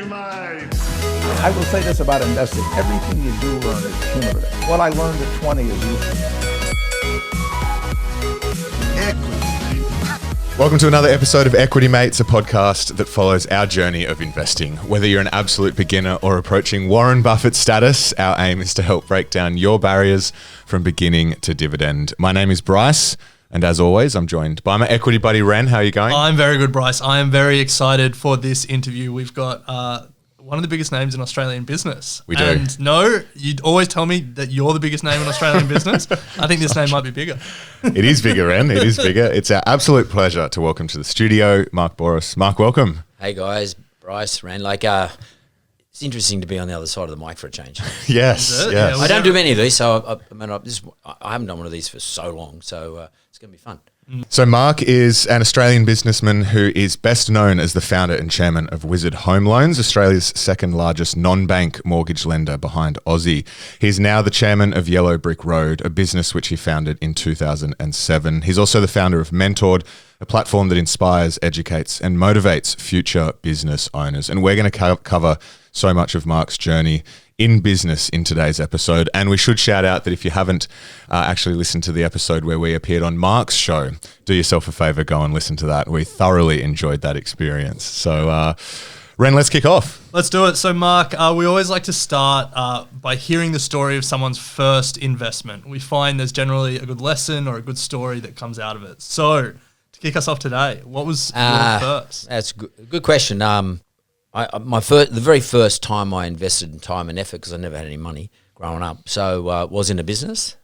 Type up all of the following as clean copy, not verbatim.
Equity Mate. I will say this about investing. Everything you do learn is cumulative. What I learned at 20 is useful. Welcome to another episode of Equity Mates, a podcast that follows our journey of investing. Whether you're an absolute beginner or approaching Warren Buffett status, our aim is to help break down your barriers from beginning to dividend. My name is Bryce, and as always, I'm joined by my equity buddy, Ren. How are you going? I'm very good, Bryce. I am very excited for this interview. We've got one of the biggest names in Australian business. We do. And no, you'd always tell me that you're the biggest name in Australian business. I think this name might be bigger. It is bigger, Ren. It is bigger. It's our absolute pleasure to welcome to the studio Mark Bouris. Mark, welcome. Hey guys, Bryce, Ren. It's interesting to be on the other side of the mic for a change. Yes. Yeah, I don't do many of these, so I haven't done one of these for so long, so it's going to be fun. So Mark is an Australian businessman who is best known as the founder and chairman of Wizard Home Loans, Australia's second largest non-bank mortgage lender behind Aussie. He's now the chairman of Yellow Brick Road, a business which he founded in 2007. He's also the founder of Mentored, a platform that inspires, educates and motivates future business owners. And we're going to cover so much of Mark's journey in business in today's episode. And we should shout out that if you haven't actually listened to the episode where we appeared on Mark's show, do yourself a favor, go and listen to that. We thoroughly enjoyed that experience. So Ren, let's kick off. Let's do it. So Mark, we always like to start by hearing the story of someone's first investment. We find there's generally a good lesson or a good story that comes out of it. So to kick us off today, what was your first? That's a good question. The very first time I invested in time and effort, because I never had any money growing up, so was in a business.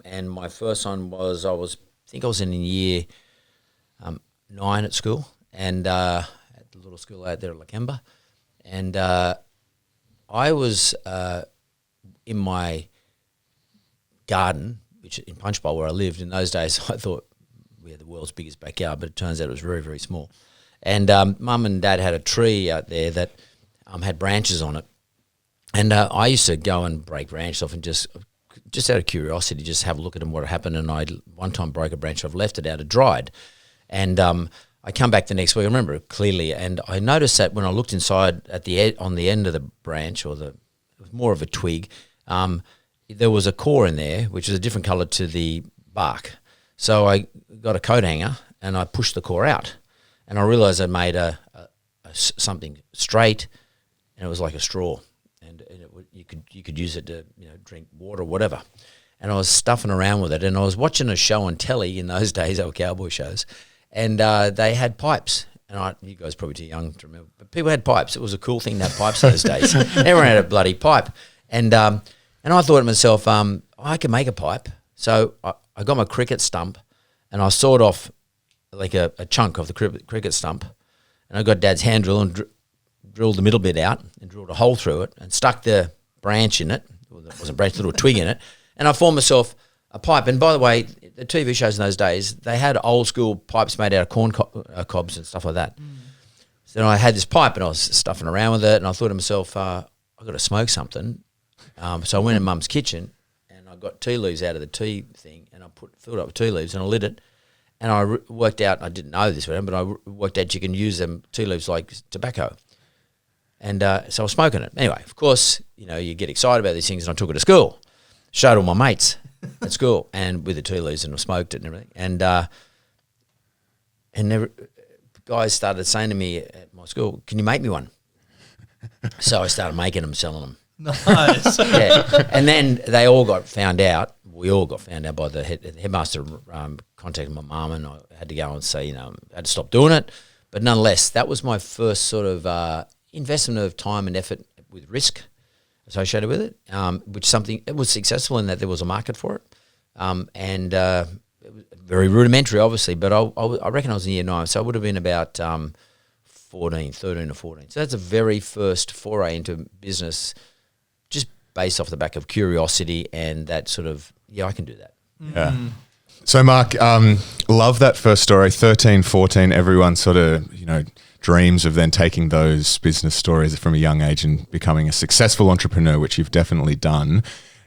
And my first one was I think I was in year 9 at school, and at the little school out there at Lakemba, and I was in my garden, which in Punchbowl where I lived. In those days, I thought we had the world's biggest backyard, but it turns out it was very, very small. And Mum and Dad had a tree out there that had branches on it. And I used to go and break branches off and just out of curiosity, just have a look at them, what happened. And I one time broke a branch off, left it out, it dried. And I come back the next week, I remember it clearly, and I noticed that when I looked inside on the end of the branch, it was more of a twig, there was a core in there, which was a different colour to the bark. So I got a coat hanger and I pushed the core out. And I realised I made something straight, and it was like a straw, and you could use it to drink water or whatever. And I was stuffing around with it, and I was watching a show on telly in those days. They were cowboy shows, and they had pipes. And you guys are probably too young to remember, but people had pipes. It was a cool thing to have pipes those days. Everyone had a bloody pipe, and I thought to myself, I can make a pipe. So I got my cricket stump, and I sawed off like a chunk of the cricket stump, and I got Dad's hand drill and drilled the middle bit out and drilled a hole through it and stuck the branch in it, well, it wasn't a branch, a little twig in it, and I formed myself a pipe. And by the way, the TV shows in those days, they had old school pipes made out of corn cobs and stuff like that. So I had this pipe and I was stuffing around with it, and I thought to myself, I've got to smoke something. So I went in Mum's kitchen and I got tea leaves out of the tea thing, and I filled it up with tea leaves and I lit it. And I worked out, I didn't know this, but I worked out you can use them tea leaves like tobacco. And so I was smoking it. Anyway, of course, you get excited about these things, and I took it to school. Showed all my mates at school, and with the tea leaves, and I smoked it and everything. And guys started saying to me at my school, "Can you make me one?" So I started making them, selling them. Nice. Yeah. And then they all got found out. We all got found out by the headmaster. Contacted my mum, and I had to go and say, I had to stop doing it. But nonetheless, that was my first sort of investment of time and effort with risk associated with it, which it was successful in that there was a market for it. And it was very rudimentary, obviously, but I reckon I was in year 9, so I would have been about 13 or 14. So that's the very first foray into business, just based off the back of curiosity and that sort of, I can do that. Yeah. So Mark, love that first story, 13, 14, everyone sort of, dreams of then taking those business stories from a young age and becoming a successful entrepreneur, which you've definitely done.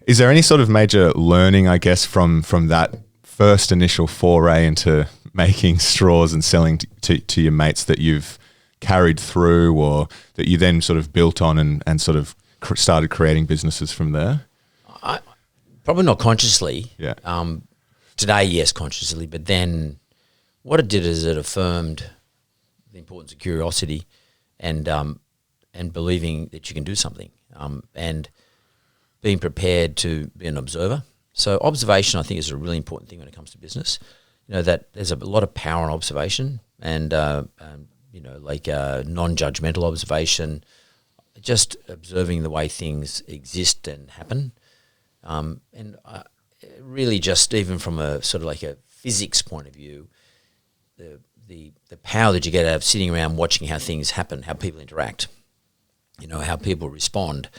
Is there any sort of major learning, I guess, from that first initial foray into making straws and selling to your mates that you've carried through, or that you then sort of built on and sort of started creating businesses from there? Probably not consciously. Yeah. Today, yes, consciously, but then what it did is it affirmed the importance of curiosity and believing that you can do something, and being prepared to be an observer. So observation, I think, is a really important thing when it comes to business. You know, that there's a lot of power in observation, and non-judgmental observation, just observing the way things exist and happen, really just even from a sort of like a physics point of view, the power that you get out of sitting around watching how things happen, how people interact, you know, how people respond,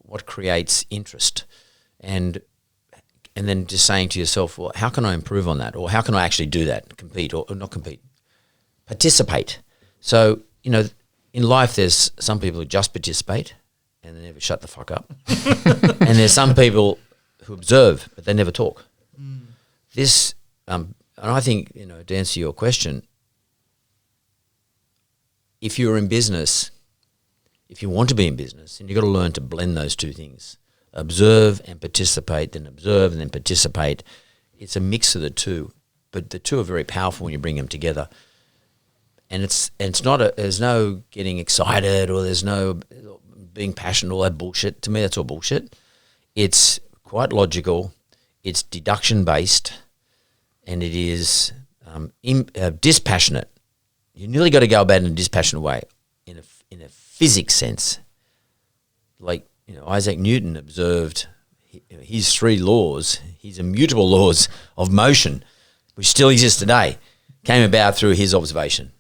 what creates interest, and then just saying to yourself, well, how can I improve on that, or how can I actually do that, compete or not compete, participate. So, you know, in life there's some people who just participate and they never shut the fuck up, and there's some people who observe but they never talk. This, and I think, you know, to answer your question, if you're in business, if you want to be in business, and you've got to learn to blend those two things, observe and participate, then observe and then participate. It's a mix of the two, but the two are very powerful when you bring them together. And there's no getting excited, or there's no being passionate, all that bullshit. To me, that's all bullshit. It's quite logical, it's deduction based, and it is dispassionate. You nearly got to go about it in a dispassionate way, in a physics sense. Like, you know, Isaac Newton observed his three laws, his immutable laws of motion, which still exist today, came about through his observation.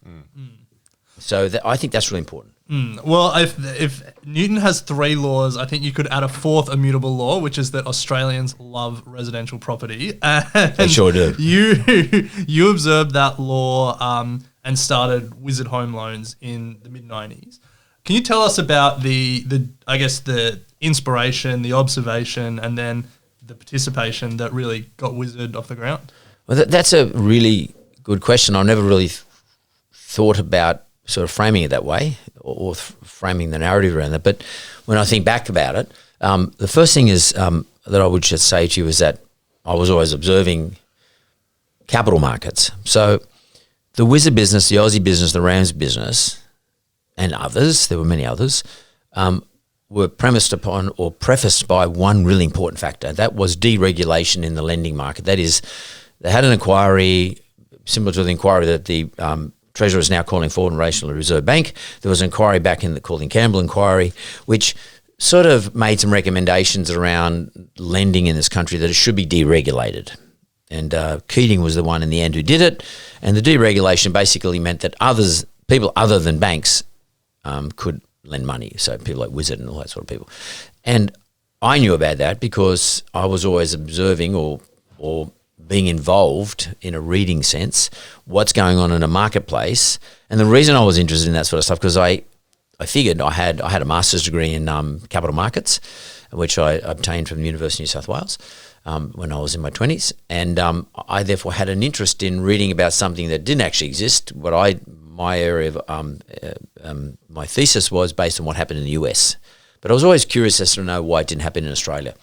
So I think that's really important. Well, if Newton has three laws, I think you could add a fourth immutable law, which is that Australians love residential property. And They sure do. You observed that law and started Wizard Home Loans in the mid-90s. Can you tell us about the inspiration, the observation, and then the participation that really got Wizard off the ground? Well, that's a really good question. I never really thought about sort of framing it that way, or framing the narrative around that. But when I think back about it, the first thing is that I would just say to you is that I was always observing capital markets. So the Wizard business, the Aussie business, the Rams business, and others, there were many others, were premised upon or prefaced by one really important factor. That was deregulation in the lending market. That is, they had an inquiry similar to the inquiry that the Treasurer is now calling for in relation to the Reserve Bank. There was an inquiry back in the called the Campbell inquiry, which sort of made some recommendations around lending in this country that it should be deregulated. And Keating was the one in the end who did it. And the deregulation basically meant that people other than banks could lend money. So people like Wizard and all that sort of people. And I knew about that because I was always observing or being involved in a reading sense, what's going on in a marketplace. And the reason I was interested in that sort of stuff, because I figured I had a master's degree in capital markets, which I obtained from the University of New South Wales when I was in my 20s. And I therefore had an interest in reading about something that didn't actually exist. My area of my thesis was based on what happened in the US. But I was always curious as to know why it didn't happen in Australia.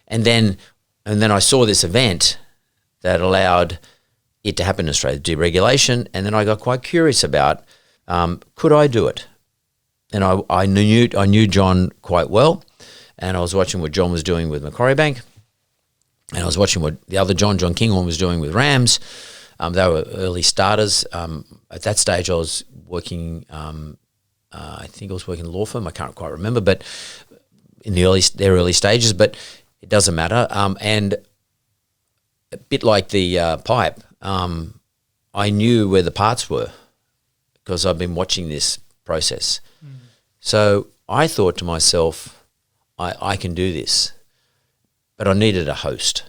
And then I saw this event that allowed it to happen in Australia, deregulation, and then I got quite curious about could I do it? And I knew John quite well, and I was watching what John was doing with Macquarie Bank, and I was watching what the other John Kinghorn was doing with Rams. They were early starters. At that stage, I was working. I think I was working in a law firm. I can't quite remember, but in their early stages. But it doesn't matter. And a bit like the pipe, I knew where the parts were because I've been watching this process. So I thought to myself, I can do this, but I needed a host.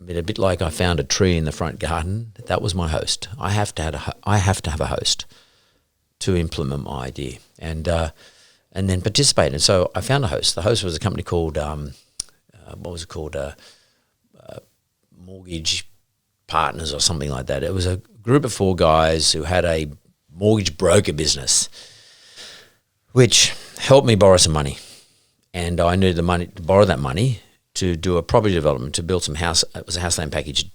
A bit like I found a tree in the front garden. That was my host. I have to have a host to implement my idea and then participate. And so I found a host. The host was a company called Mortgage partners or something like that. It was a group of 4 guys who had a mortgage broker business, which helped me borrow some money. And I needed the money to borrow that money to do a property development, to build some house. It was a house land package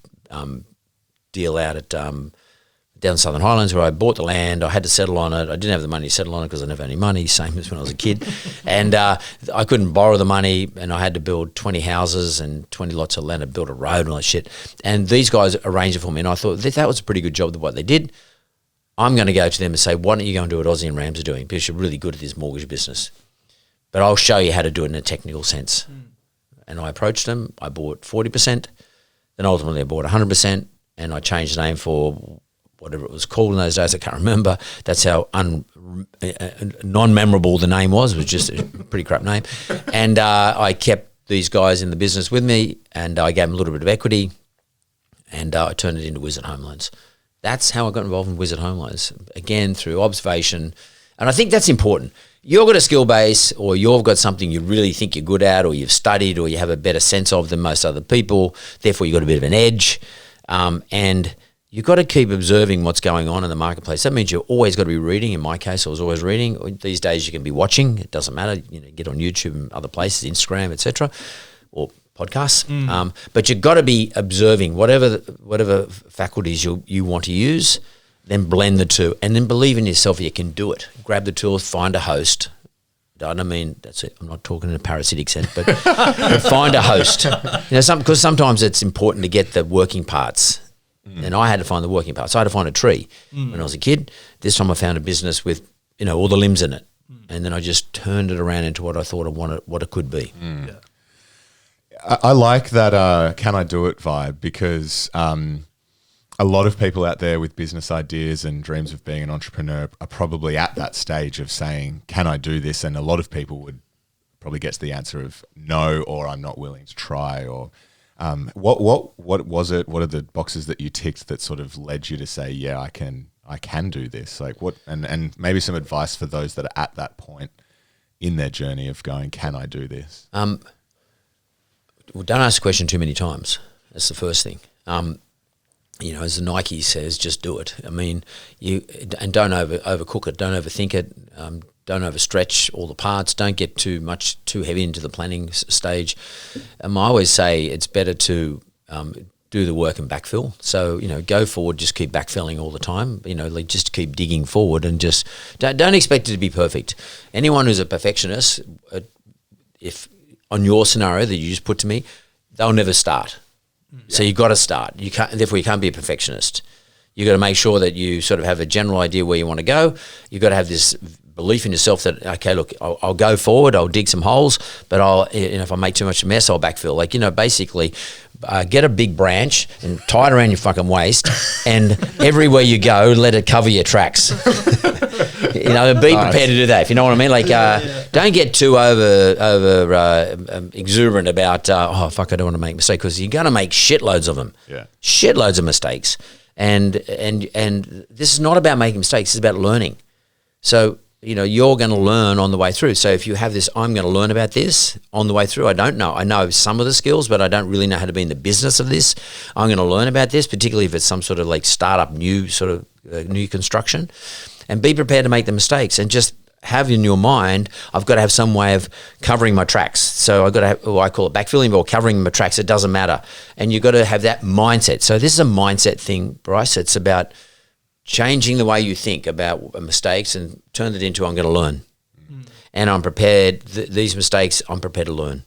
deal out at down Southern Highlands, where I bought the land. I had to settle on it. I didn't have the money to settle on it because I never had any money, same as when I was a kid. And I couldn't borrow the money, and I had to build 20 houses and 20 lots of land and build a road and all that shit. And these guys arranged it for me, and I thought that was a pretty good job of what they did. I'm going to go to them and say, why don't you go and do what Aussie and Rams are doing, because you're really good at this mortgage business. But I'll show you how to do it in a technical sense. And I approached them. I bought 40%. Then ultimately I bought 100%, and I changed the name for whatever it was called in those days. I can't remember. That's how non-memorable the name was. It was just a pretty crap name. And I kept these guys in the business with me, and I gave them a little bit of equity, and I turned it into Wizard Home Loans. That's how I got involved in Wizard Home Loans, again, through observation. And I think that's important. You've got a skill base, or you've got something you really think you're good at, or you've studied, or you have a better sense of than most other people. Therefore, you've got a bit of an edge. And you've got to keep observing what's going on in the marketplace. That means you've always got to be reading. In my case, I was always reading. These days, you can be watching. It doesn't matter. Get on YouTube and other places, Instagram, etc., or podcasts. But you've got to be observing whatever faculties you want to use. Then blend the two, and then believe in yourself. You can do it. Grab the tools, find a host. I don't mean that's it. I'm not talking in a parasitic sense, but find a host. Because sometimes it's important to get the working parts. And I had to find the working parts. I had to find a tree when I was a kid. This time I found a business with all the limbs in it, and then I just turned it around into what I thought what it could be. Yeah. I like that "can I do it" vibe, because a lot of people out there with business ideas and dreams of being an entrepreneur are probably at that stage of saying, can I do this? And a lot of people would probably get to the answer of no, or I'm not willing to try. Or what was it? What are the boxes that you ticked that sort of led you to say, yeah, I can do this? Like what? And maybe some advice for those that are at that point in their journey of going, can I do this? Well, don't ask the question too many times. That's the first thing. As the Nike says, just do it. I mean, don't overcook it, don't overthink it, don't overstretch all the parts, don't get too heavy into the planning stage. I always say it's better to do the work and backfill. So, go forward, just keep backfilling all the time. Just keep digging forward, and just don't expect it to be perfect. Anyone who's a perfectionist, if on your scenario that you just put to me, they'll never start. So you've got to start. Therefore, you can't be a perfectionist. You've got to make sure that you sort of have a general idea where you want to go. You've got to have this belief in yourself that, okay, look, I'll go forward, I'll dig some holes, but if I make too much of a mess, I'll backfill. Basically, get a big branch and tie it around your fucking waist, and everywhere you go, let it cover your tracks. Be prepared to do that, if you know what I mean. Don't get too over exuberant about, I don't want to make mistakes, because you're going to make shitloads of them. Yeah. Shitloads of mistakes. And this is not about making mistakes, it's about learning. So, you're going to learn on the way through. So if you have this, I'm going to learn about this on the way through. I don't know. I know some of the skills, but I don't really know how to be in the business of this. I'm going to learn about this, particularly if it's some sort of like startup, new construction. And be prepared to make the mistakes, and just have in your mind, I've got to have some way of covering my tracks. So I've got to have, I call it backfilling, or covering my tracks. It doesn't matter. And you've got to have that mindset. So this is a mindset thing, Bryce. It's about changing the way you think about mistakes and turn it into, I'm going to learn. And I'm prepared, these mistakes, I'm prepared to learn.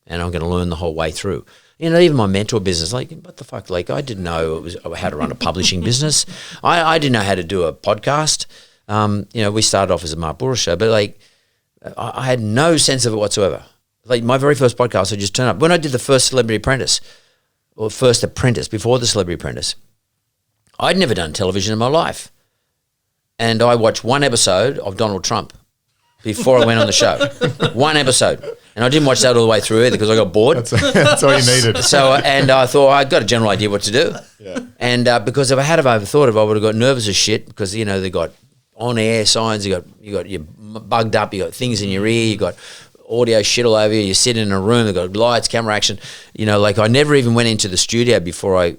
And I'm going to learn the whole way through. Even my mentor business, what the fuck? I didn't know how to run a publishing business. I didn't know how to do a podcast. We started off as a Mark Bouris show, but I had no sense of it whatsoever. My very first podcast, I just turned up. When I did the first Celebrity Apprentice, or first Apprentice, before the Celebrity Apprentice, I'd never done television in my life. And I watched one episode of Donald Trump before I went on the show. One episode. And I didn't watch that all the way through either, because I got bored. That's all you needed. So, and I thought, I got a general idea what to do. Yeah. And because if I had overthought it, I would have got nervous as shit, because, they got on-air signs, you got you're bugged up, you got things in your ear, you got audio shit all over you, you sit in a room, they've got lights, camera action. I never even went into the studio before I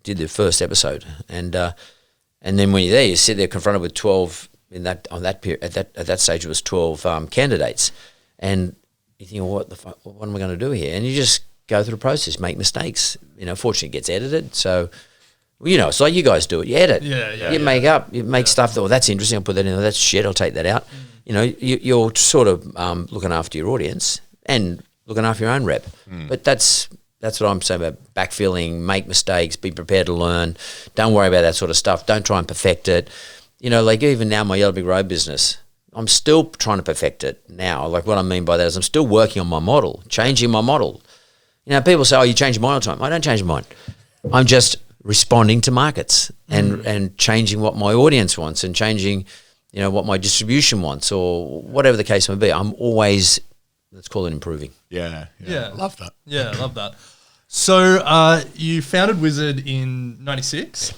did the first episode, and then when you're there, you sit there confronted with 12 at that stage it was 12 candidates, and you think, well, what am I going to do here? And you just go through the process, make mistakes. Fortunately, it gets edited, so. It's like you guys do it. You edit. You make stuff that, that's interesting. I'll put that in. That's shit. I'll take that out. You're sort of looking after your audience and looking after your own rep. But that's what I'm saying about backfilling, make mistakes, be prepared to learn. Don't worry about that sort of stuff. Don't try and perfect it. Like even now, my Yellow Big Road business, I'm still trying to perfect it now. Like what I mean by that is I'm still working on my model, changing my model. People say, oh, you change your mind all the time. I don't change my mind. I'm just responding to markets and changing what my audience wants and changing, what my distribution wants or whatever the case may be. I'm always, let's call it improving. Yeah. Love that. Yeah, love that. So you founded Wizard in 96.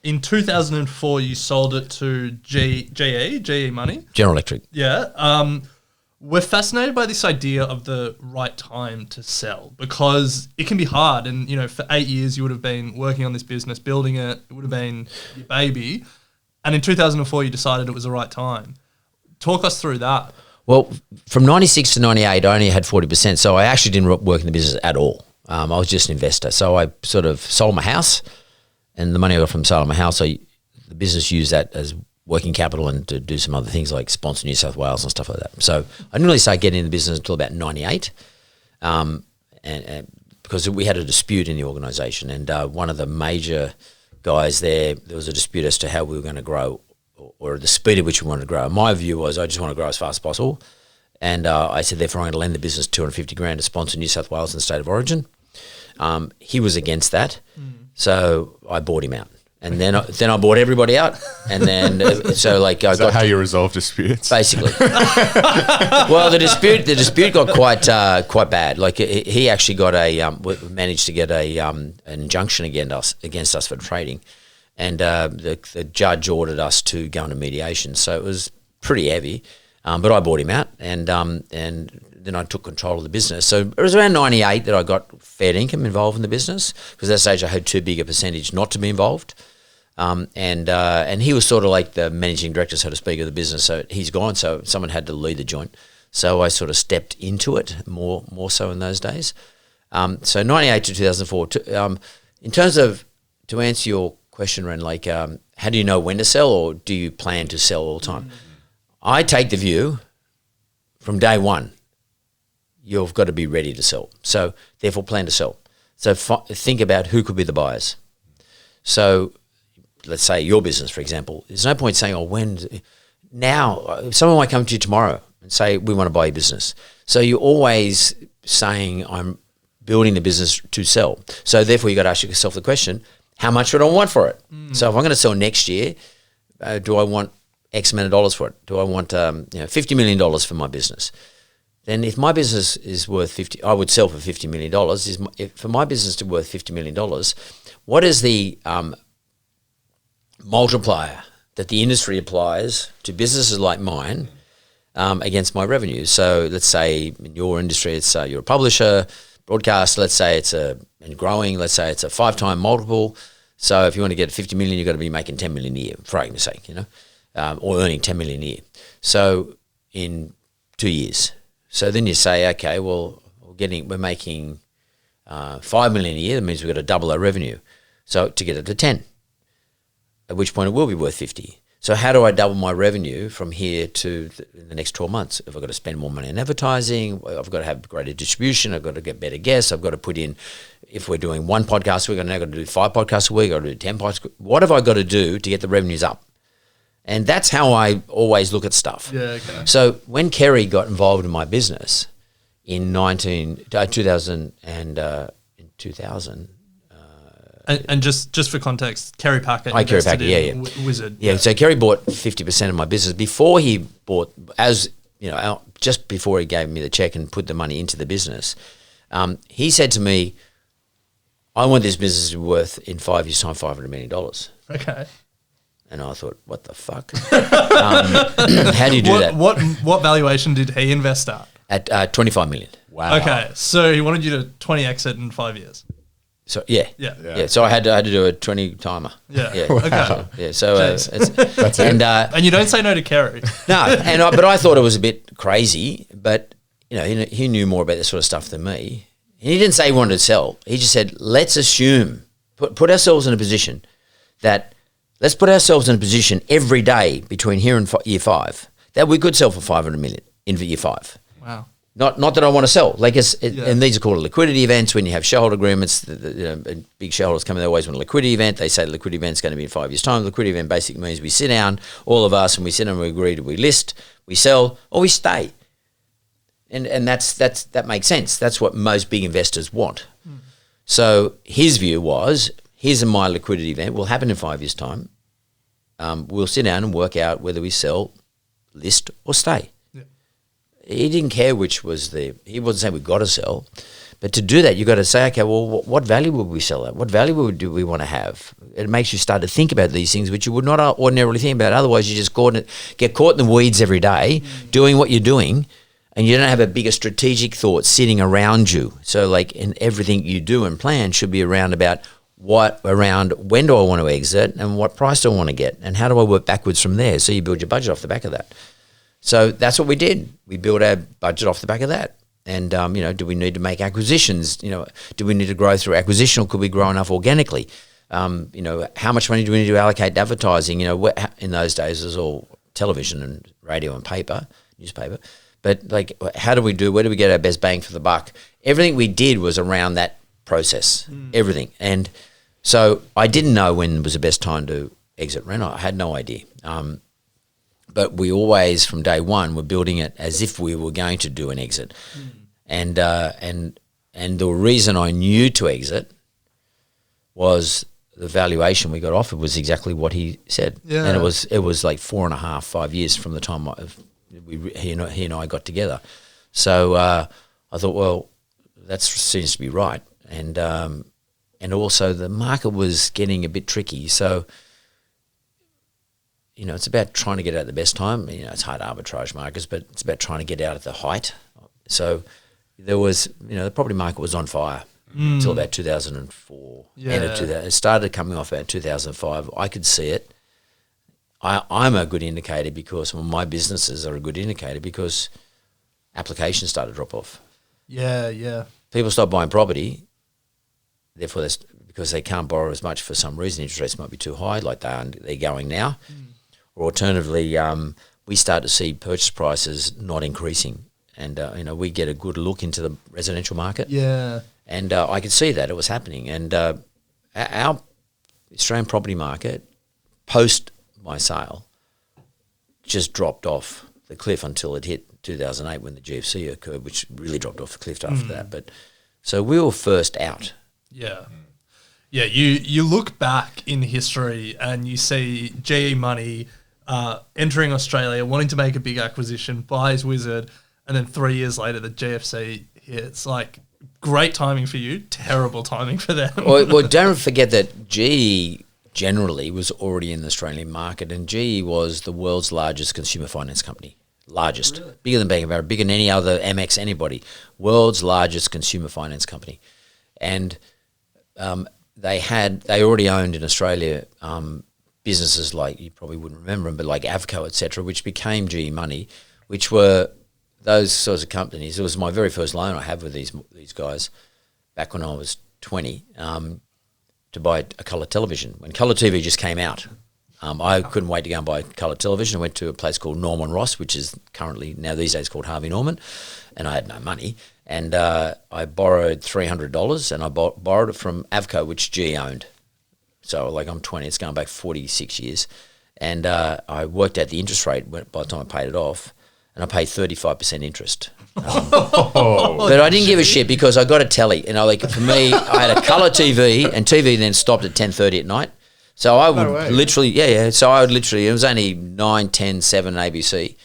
In 2004, you sold it to GE Money. General Electric. Yeah. We're fascinated by this idea of the right time to sell because it can be hard. And, for 8 years, you would have been working on this business, building it. It would have been your baby. And in 2004, you decided it was the right time. Talk us through that. Well, from 96 to 98, I only had 40%. So I actually didn't work in the business at all. I was just an investor. So I sort of sold my house, and the money I got from selling my house, the business used that as working capital and to do some other things like sponsor New South Wales and stuff like that. So I didn't really start getting into the business until about 98, and because we had a dispute in the organisation, and one of the major guys there was a dispute as to how we were going to grow or the speed at which we wanted to grow. My view was I just want to grow as fast as possible, and I said therefore I'm going to lend the business $250,000 to sponsor New South Wales and the state of origin. He was against that, so I bought him out. And then I bought everybody out, and then Is that how you resolve disputes? Basically. Well, the dispute got quite bad. Like he actually got managed to get an injunction against us for trading, and the judge ordered us to go into mediation. So it was pretty heavy, but I bought him out, and then I took control of the business. So it was around 98 that I got fair income involved in the business, because at that stage I had too big a percentage not to be involved. And he was sort of like the managing director, so to speak, of the business. So he's gone, so someone had to lead the joint. So I sort of stepped into it more so in those days. So 98 to 2004. In terms of, to answer your question, Ren, how do you know when to sell, or do you plan to sell all the time? I take the view from day one, you've got to be ready to sell. So therefore plan to sell. So think about who could be the buyers. So let's say your business, for example, there's no point saying, now someone might come to you tomorrow and say, we want to buy your business. So you're always saying, I'm building the business to sell. So therefore you got to ask yourself the question, how much would I want for it? So if I'm going to sell next year, do I want X amount of dollars for it? Do I want $50 million for my business? Then if my business is worth I would sell for $50 million. For my business to be worth $50 million, what is the multiplier that the industry applies to businesses like mine against my revenue? So let's say in your industry, it's you're a publisher, broadcast. Let's say it's and growing. Let's say it's a 5-time multiple. So if you want to get 50 million, you've got to be making 10 million a year, for argument's sake, or earning 10 million a year. So in 2 years. So then you say, okay, well, we're making 5 million a year. That means we've got to double our revenue. So to get it to 10. At which point it will be worth 50. So how do I double my revenue from here to the next 12 months? Have I got to spend more money on advertising? I've got to have greater distribution. I've got to get better guests. I've got to put in, if we're doing 1 podcast a week, I've now got to do 5 podcasts a week. I've got to do 10 podcasts. What have I got to do to get the revenues up? And that's how I always look at stuff. Yeah, okay. So when Kerry got involved in my business in 2000, And just for context, Kerry Packer invested in Wizard. Yeah, so Kerry bought 50% of my business before he bought, just before he gave me the check and put the money into the business. He said to me, I want this business to be worth in 5 years' time $500 million. Okay. And I thought, what the fuck? How do you do that? What valuation did he invest at? At 25 million. Wow. Okay, so he wanted you to 20x it in 5 years. So yeah. Yeah. So I had to do a 20 timer. Yeah. Yeah. Okay. Yeah. So That's it. And you don't say no to Kerry. no, but I thought it was a bit crazy. But he knew more about this sort of stuff than me. And he didn't say he wanted to sell. He just said, let's assume, put ourselves in a position let's put ourselves in a position every day between here and year 5 that we could sell for 500 million in year 5. Wow. Not that I want to sell. And these are called liquidity events when you have shareholder agreements. And big shareholders come in, they always want a liquidity event. They say the liquidity event's going to be in 5 years' time. The liquidity event basically means we sit down, all of us, and we sit down and we agree we list, we sell, or we stay. And that makes sense. That's what most big investors want. So his view was, here's my liquidity event. Will happen in 5 years' time. We'll sit down and work out whether we sell, list, or stay. He didn't care which was he wasn't saying we've got to sell. But to do that, you've got to say, okay, well, what value would we sell at? What value do we want to have? It makes you start to think about these things, which you would not ordinarily think about. Otherwise, you just get caught in the weeds every day, doing what you're doing, and you don't have a bigger strategic thought sitting around you. So in everything you do and plan should be around when do I want to exit and what price do I want to get and how do I work backwards from there? So you build your budget off the back of that. So that's what we did. We built our budget off the back of that. And, do we need to make acquisitions? Do we need to grow through acquisition or could we grow enough organically? How much money do we need to allocate to advertising? In those days it was all television and radio and newspaper. But where do we get our best bang for the buck? Everything we did was around that process, everything. And so I didn't know when was the best time to exit Renault. I had no idea. But we always, from day one, were building it as if we were going to do an exit. And the reason I knew to exit was the valuation we got offered was exactly what he said. Yeah. And it was 4.5, 5 years from the time he and I got together. So I thought, well, that seems to be right. And also the market was getting a bit tricky. So, it's about trying to get out at the best time. It's hard to arbitrage markets, but it's about trying to get out at the height. So there was, the property market was on fire until about 2004. Yeah. It started coming off about 2005. I could see it. I'm a good indicator because my businesses are a good indicator because applications started to drop off. Yeah. People stop buying property, therefore because they can't borrow as much for some reason. Interest rates might be too high, like they're going now. Or alternatively, we start to see purchase prices not increasing, and we get a good look into the residential market. Yeah, and I could see that it was happening. And our Australian property market, post my sale, just dropped off the cliff until it hit 2008 when the GFC occurred, which really dropped off the cliff after that. But so we were first out. Yeah. Yeah, you look back in history and you see GE Money entering Australia, wanting to make a big acquisition, buys Wizard, and then 3 years later the GFC hits. Great timing for you, terrible timing for them. Well, don't forget that GE generally was already in the Australian market, and GE was the world's largest consumer finance company. Largest. Really? Bigger than Bank of America, bigger than any other Amex, anybody. World's largest consumer finance company. And they already owned in Australia businesses like, you probably wouldn't remember them, but like Avco, etc., which became GE Money, which were those sorts of companies. It was my very first loan I had with these guys back when I was 20 to buy a colour television. When colour TV just came out, I couldn't wait to go and buy colour television. I went to a place called Norman Ross, which is currently now these days called Harvey Norman, and I had no money. And I borrowed $300, and I borrowed it from Avco, which GE owned. So I'm 20, it's going back 46 years. And I worked out the interest rate by the time I paid it off, and I paid 35% interest. But I didn't give a shit because I got a telly. For me, I had a colour TV, and TV then stopped at 10:30 at night. So I would literally, So I would literally, it was only 9, 10, 7 ABC.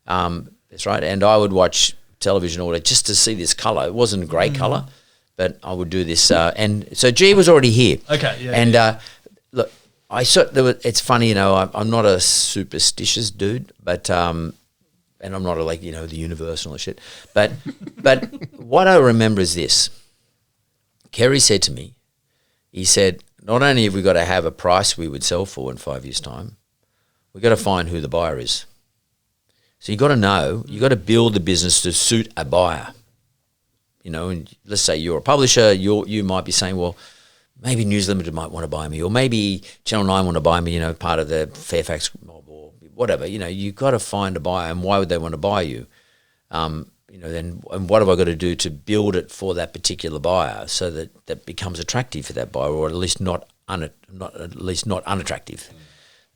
That's right. And I would watch television all day just to see this colour. It wasn't a great colour, but I would do this. And so G was already here. Okay, yeah. And look, it's funny, I'm not a superstitious dude, but and I'm not the universe and all that shit. But what I remember is this. Kerry said to me, he said, not only have we got to have a price we would sell for in 5 years' time, we've got to find who the buyer is. So you got to know, you got to build the business to suit a buyer. You know, and let's say you're a publisher, you might be saying, well, maybe News Limited might want to buy me, or maybe Channel 9 want to buy me, you know, part of the Fairfax mob or whatever. You know, you've got to find a buyer, and why would they want to buy you? You know, then and what have I got to do to build it for that particular buyer so that that becomes attractive for that buyer, or at least not unattractive.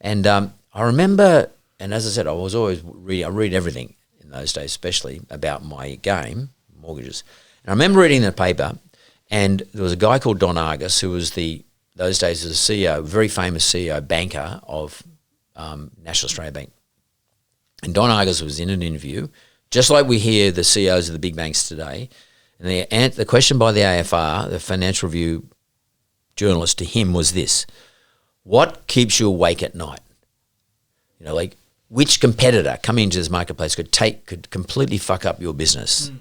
And I remember, and as I said, I was always I read everything in those days, especially about my game, mortgages. And I remember reading the paper, and there was a guy called Don Argus who was those days was a CEO, very famous CEO, banker of National Australia Bank. And Don Argus was in an interview, just like we hear the CEOs of the big banks today. And the question by the AFR, the Financial Review journalist, to him was this: what keeps you awake at night? You know, like which competitor coming into this marketplace could completely fuck up your business?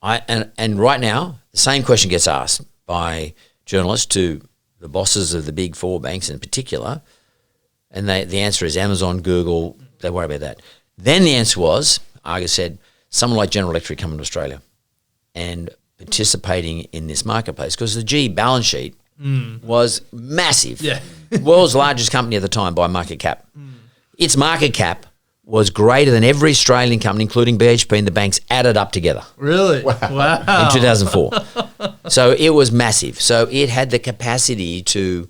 And right now, the same question gets asked by journalists to the bosses of the big four banks in particular, and the answer is Amazon, Google. They worry about that. Then the answer was, Argus said, someone like General Electric coming to Australia and participating in this marketplace, because the GE balance sheet was massive. Yeah. World's largest company at the time by market cap. Its market cap was greater than every Australian company, including BHP and the banks, added up together. Really? Wow. In 2004. So it was massive. So it had the capacity to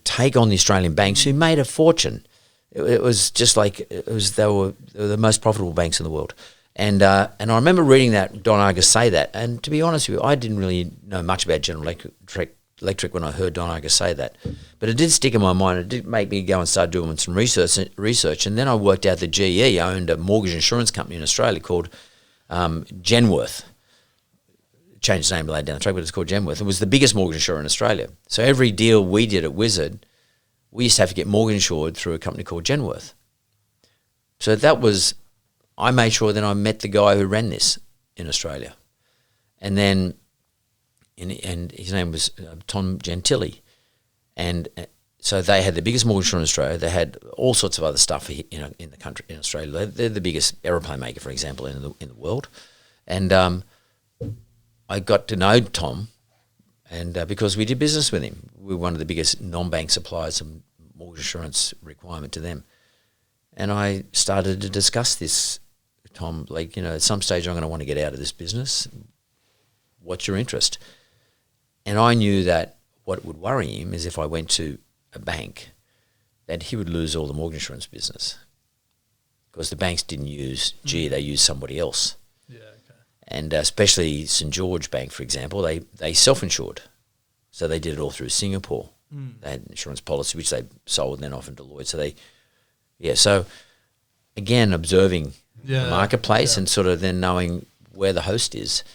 take on the Australian banks, who made a fortune. It was just like they were the most profitable banks in the world. And I remember reading that Don Argus say that. And to be honest with you, I didn't really know much about General Electric when I heard Don Argus say that. But it did stick in my mind. It did make me go and start doing some research. And then I worked out that GE owned a mortgage insurance company in Australia called Genworth. Changed its name later down the track, but it's called Genworth. It was the biggest mortgage insurer in Australia. So every deal we did at Wizard, we used to have to get mortgage insured through a company called Genworth. So I made sure that I met the guy who ran this in Australia. And then, and his name was Tom Gentili. And so they had the biggest mortgage insurer in Australia. They had all sorts of other stuff in the country, in Australia. They're the biggest aeroplane maker, for example, in the world. And I got to know Tom, and because we did business with him. We were one of the biggest non-bank suppliers of mortgage insurance requirement to them. And I started to discuss this, Tom, like, you know, at some stage I'm going to want to get out of this business. What's your interest? And I knew that what would worry him is if I went to a bank, that he would lose all the mortgage insurance business, because the banks didn't use GE, they used somebody else. Yeah, okay. And especially St. George Bank, for example, they self-insured. So they did it all through Singapore. They had an insurance policy, which they sold then off into Lloyd. So so again, observing the marketplace and sort of then knowing where the host is.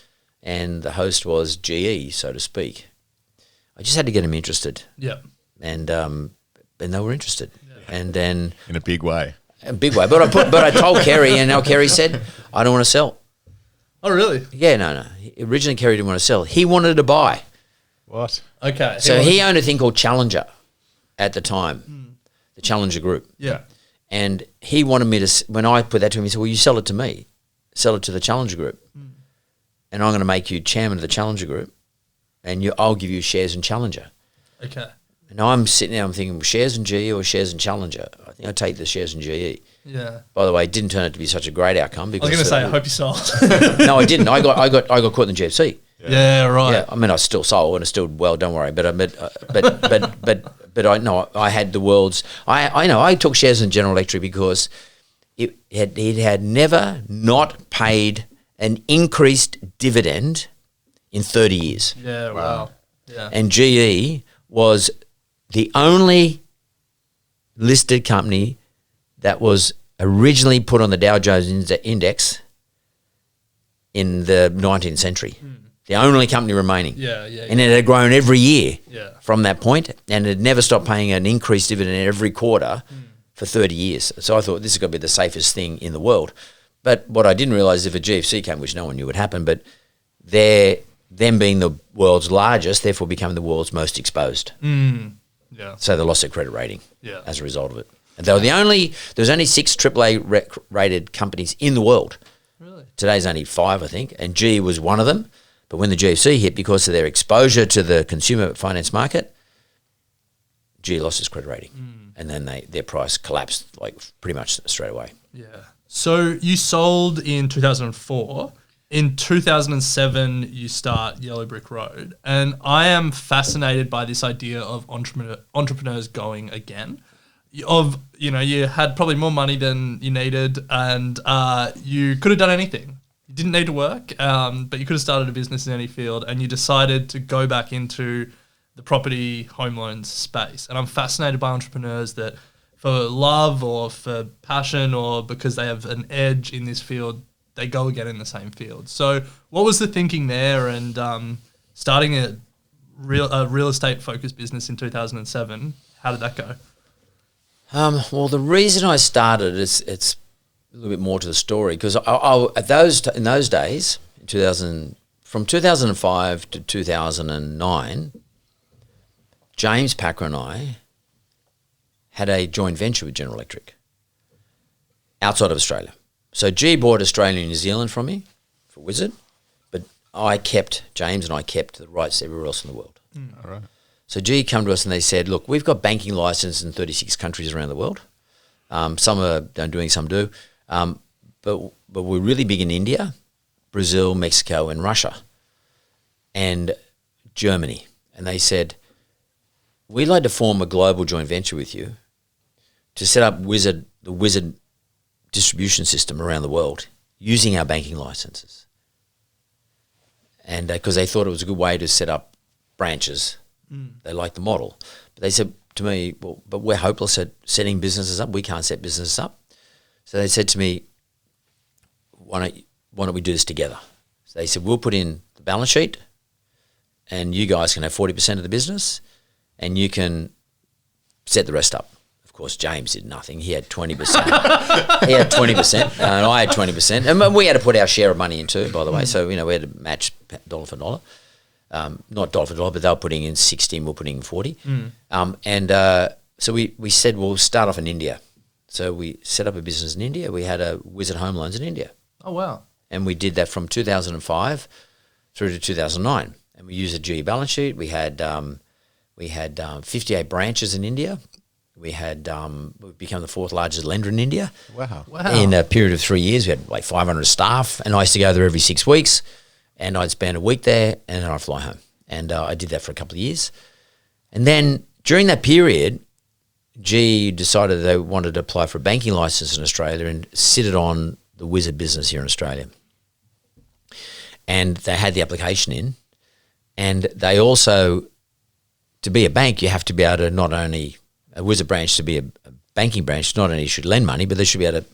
And the host was GE, so to speak. I just had to get them interested. Yeah. And they were interested. Yeah. And then In a big way. a big way. But I told Kerry, and now Kerry said, I don't want to sell. Oh, really? Yeah, no. Originally, Kerry didn't want to sell. He wanted to buy. What? Okay. So he owned a thing called Challenger at the time, the Challenger Group. Yeah. And he wanted me to, when I put that to him, he said, well, you sell it to me. Sell it to the Challenger Group. And I'm going to make you chairman of the Challenger Group, and I'll give you shares in Challenger. Okay. And I'm sitting there, I'm thinking, shares in GE or shares in Challenger? I think I'll take the shares in GE. Yeah. By the way, it didn't turn out to be such a great outcome. I Because was going to say, I hope you sold. no, I didn't. I got caught in the GFC. Yeah, right. Yeah, I mean, I still sold and it's still well. Don't worry, but I know I had the world's. I took shares in General Electric because it had never not paid an increased dividend in 30 years. Yeah, wow. Yeah. And GE was the only listed company that was originally put on the Dow Jones Index in the 19th century. The only company remaining. Yeah. And it had grown every year from that point, and it had never stopped paying an increased dividend every quarter for 30 years. So I thought this is going to be the safest thing in the world. But what I didn't realise is if a GFC came, which no one knew would happen, but their them being the world's largest, therefore becoming the world's most exposed. Yeah. So they lost their credit rating Yeah. as a result of it. And they were there's only 6 AAA rated companies in the world. Really? Today's only 5, I think, and GE was one of them. But when the GFC hit, because of their exposure to the consumer finance market, GE lost its credit rating. And then their price collapsed like pretty much straight away. Yeah. So you sold in 2004. In 2007, you start Yellow Brick Road. And I am fascinated by this idea of entrepreneurs going again. You had probably more money than you needed, and you could have done anything. You didn't need to work, but you could have started a business in any field, and you decided to go back into the property home loans space. And I'm fascinated by entrepreneurs that for love or for passion or because they have an edge in this field, they go again in the same field. So what was the thinking there, and starting a real estate focused business in 2007, how did that go? Well, the reason I started it's a little bit more to the story, because in those days, from 2005 to 2009, James Packer and I had a joint venture with General Electric outside of Australia. So G bought Australia and New Zealand from me for Wizard, but James and I kept the rights everywhere else in the world. All right. So G come to us and they said, look, we've got banking licenses in 36 countries around the world. Some are doing, some do. But we're really big in India, Brazil, Mexico, and Russia, and Germany. And they said, we'd like to form a global joint venture with you to set up the Wizard distribution system around the world using our banking licenses. And because they thought it was a good way to set up branches. They liked the model. But they said to me, well, but we're hopeless at setting businesses up. We can't set businesses up. So they said to me, why don't we do this together? So they said, we'll put in the balance sheet and you guys can have 40% of the business and you can set the rest up. Of course, James did nothing. He had 20%. He had 20% and I had 20%. And we had to put our share of money in too, by the way. So, we had to match dollar for dollar. Not dollar for dollar, but they were putting in 60 and we're putting in 40. So we said, we'll start off in India. So we set up a business in India. We had a Wizard Home Loans in India. Oh, wow. And we did that from 2005 through to 2009. And we used a GE balance sheet. We had 58 branches in India. We become the 4th largest lender in India. Wow. In a period of 3 years, we had like 500 staff. And I used to go there every 6 weeks. And I'd spend a week there and then I'd fly home. And I did that for a couple of years. And then during that period, G decided they wanted to apply for a banking license in Australia and sit it on the Wizard business here in Australia. And they had the application in. And they also, to be a bank, you have to be able to not only, a Wizard branch to be a banking branch, not only should lend money, but they should be able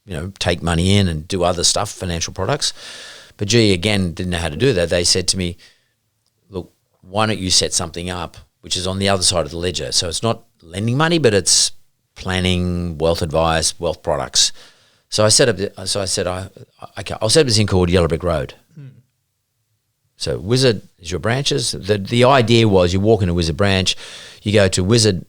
to, take money in and do other stuff, financial products. But G, again, didn't know how to do that. They said to me, look, why don't you set something up which is on the other side of the ledger? So it's not lending money, but it's planning, wealth advice, wealth products. So I said, okay, I'll set up this thing called Yellow Brick Road. So Wizard is your branches. The idea was you walk into Wizard branch, you go to Wizard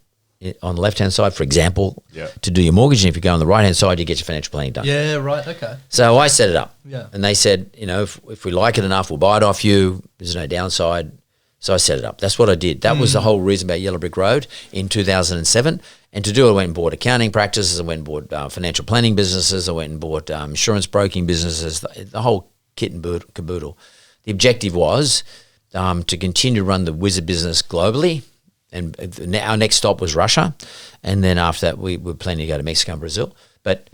on the left-hand side, for example, to do your mortgage. And if you go on the right-hand side, you get your financial planning done. Yeah, right, okay. So I set it up. Yeah. And they said, if we like it enough, we'll buy it off you. There's no downside. So I set it up. That's what I did. That was the whole reason about Yellow Brick Road in 2007. And to do it, I went and bought accounting practices. I went and bought financial planning businesses. I went and bought insurance broking businesses, the whole kit and caboodle. The objective was to continue to run the Wizard business globally. And our next stop was Russia. And then after that, we were planning to go to Mexico and Brazil. But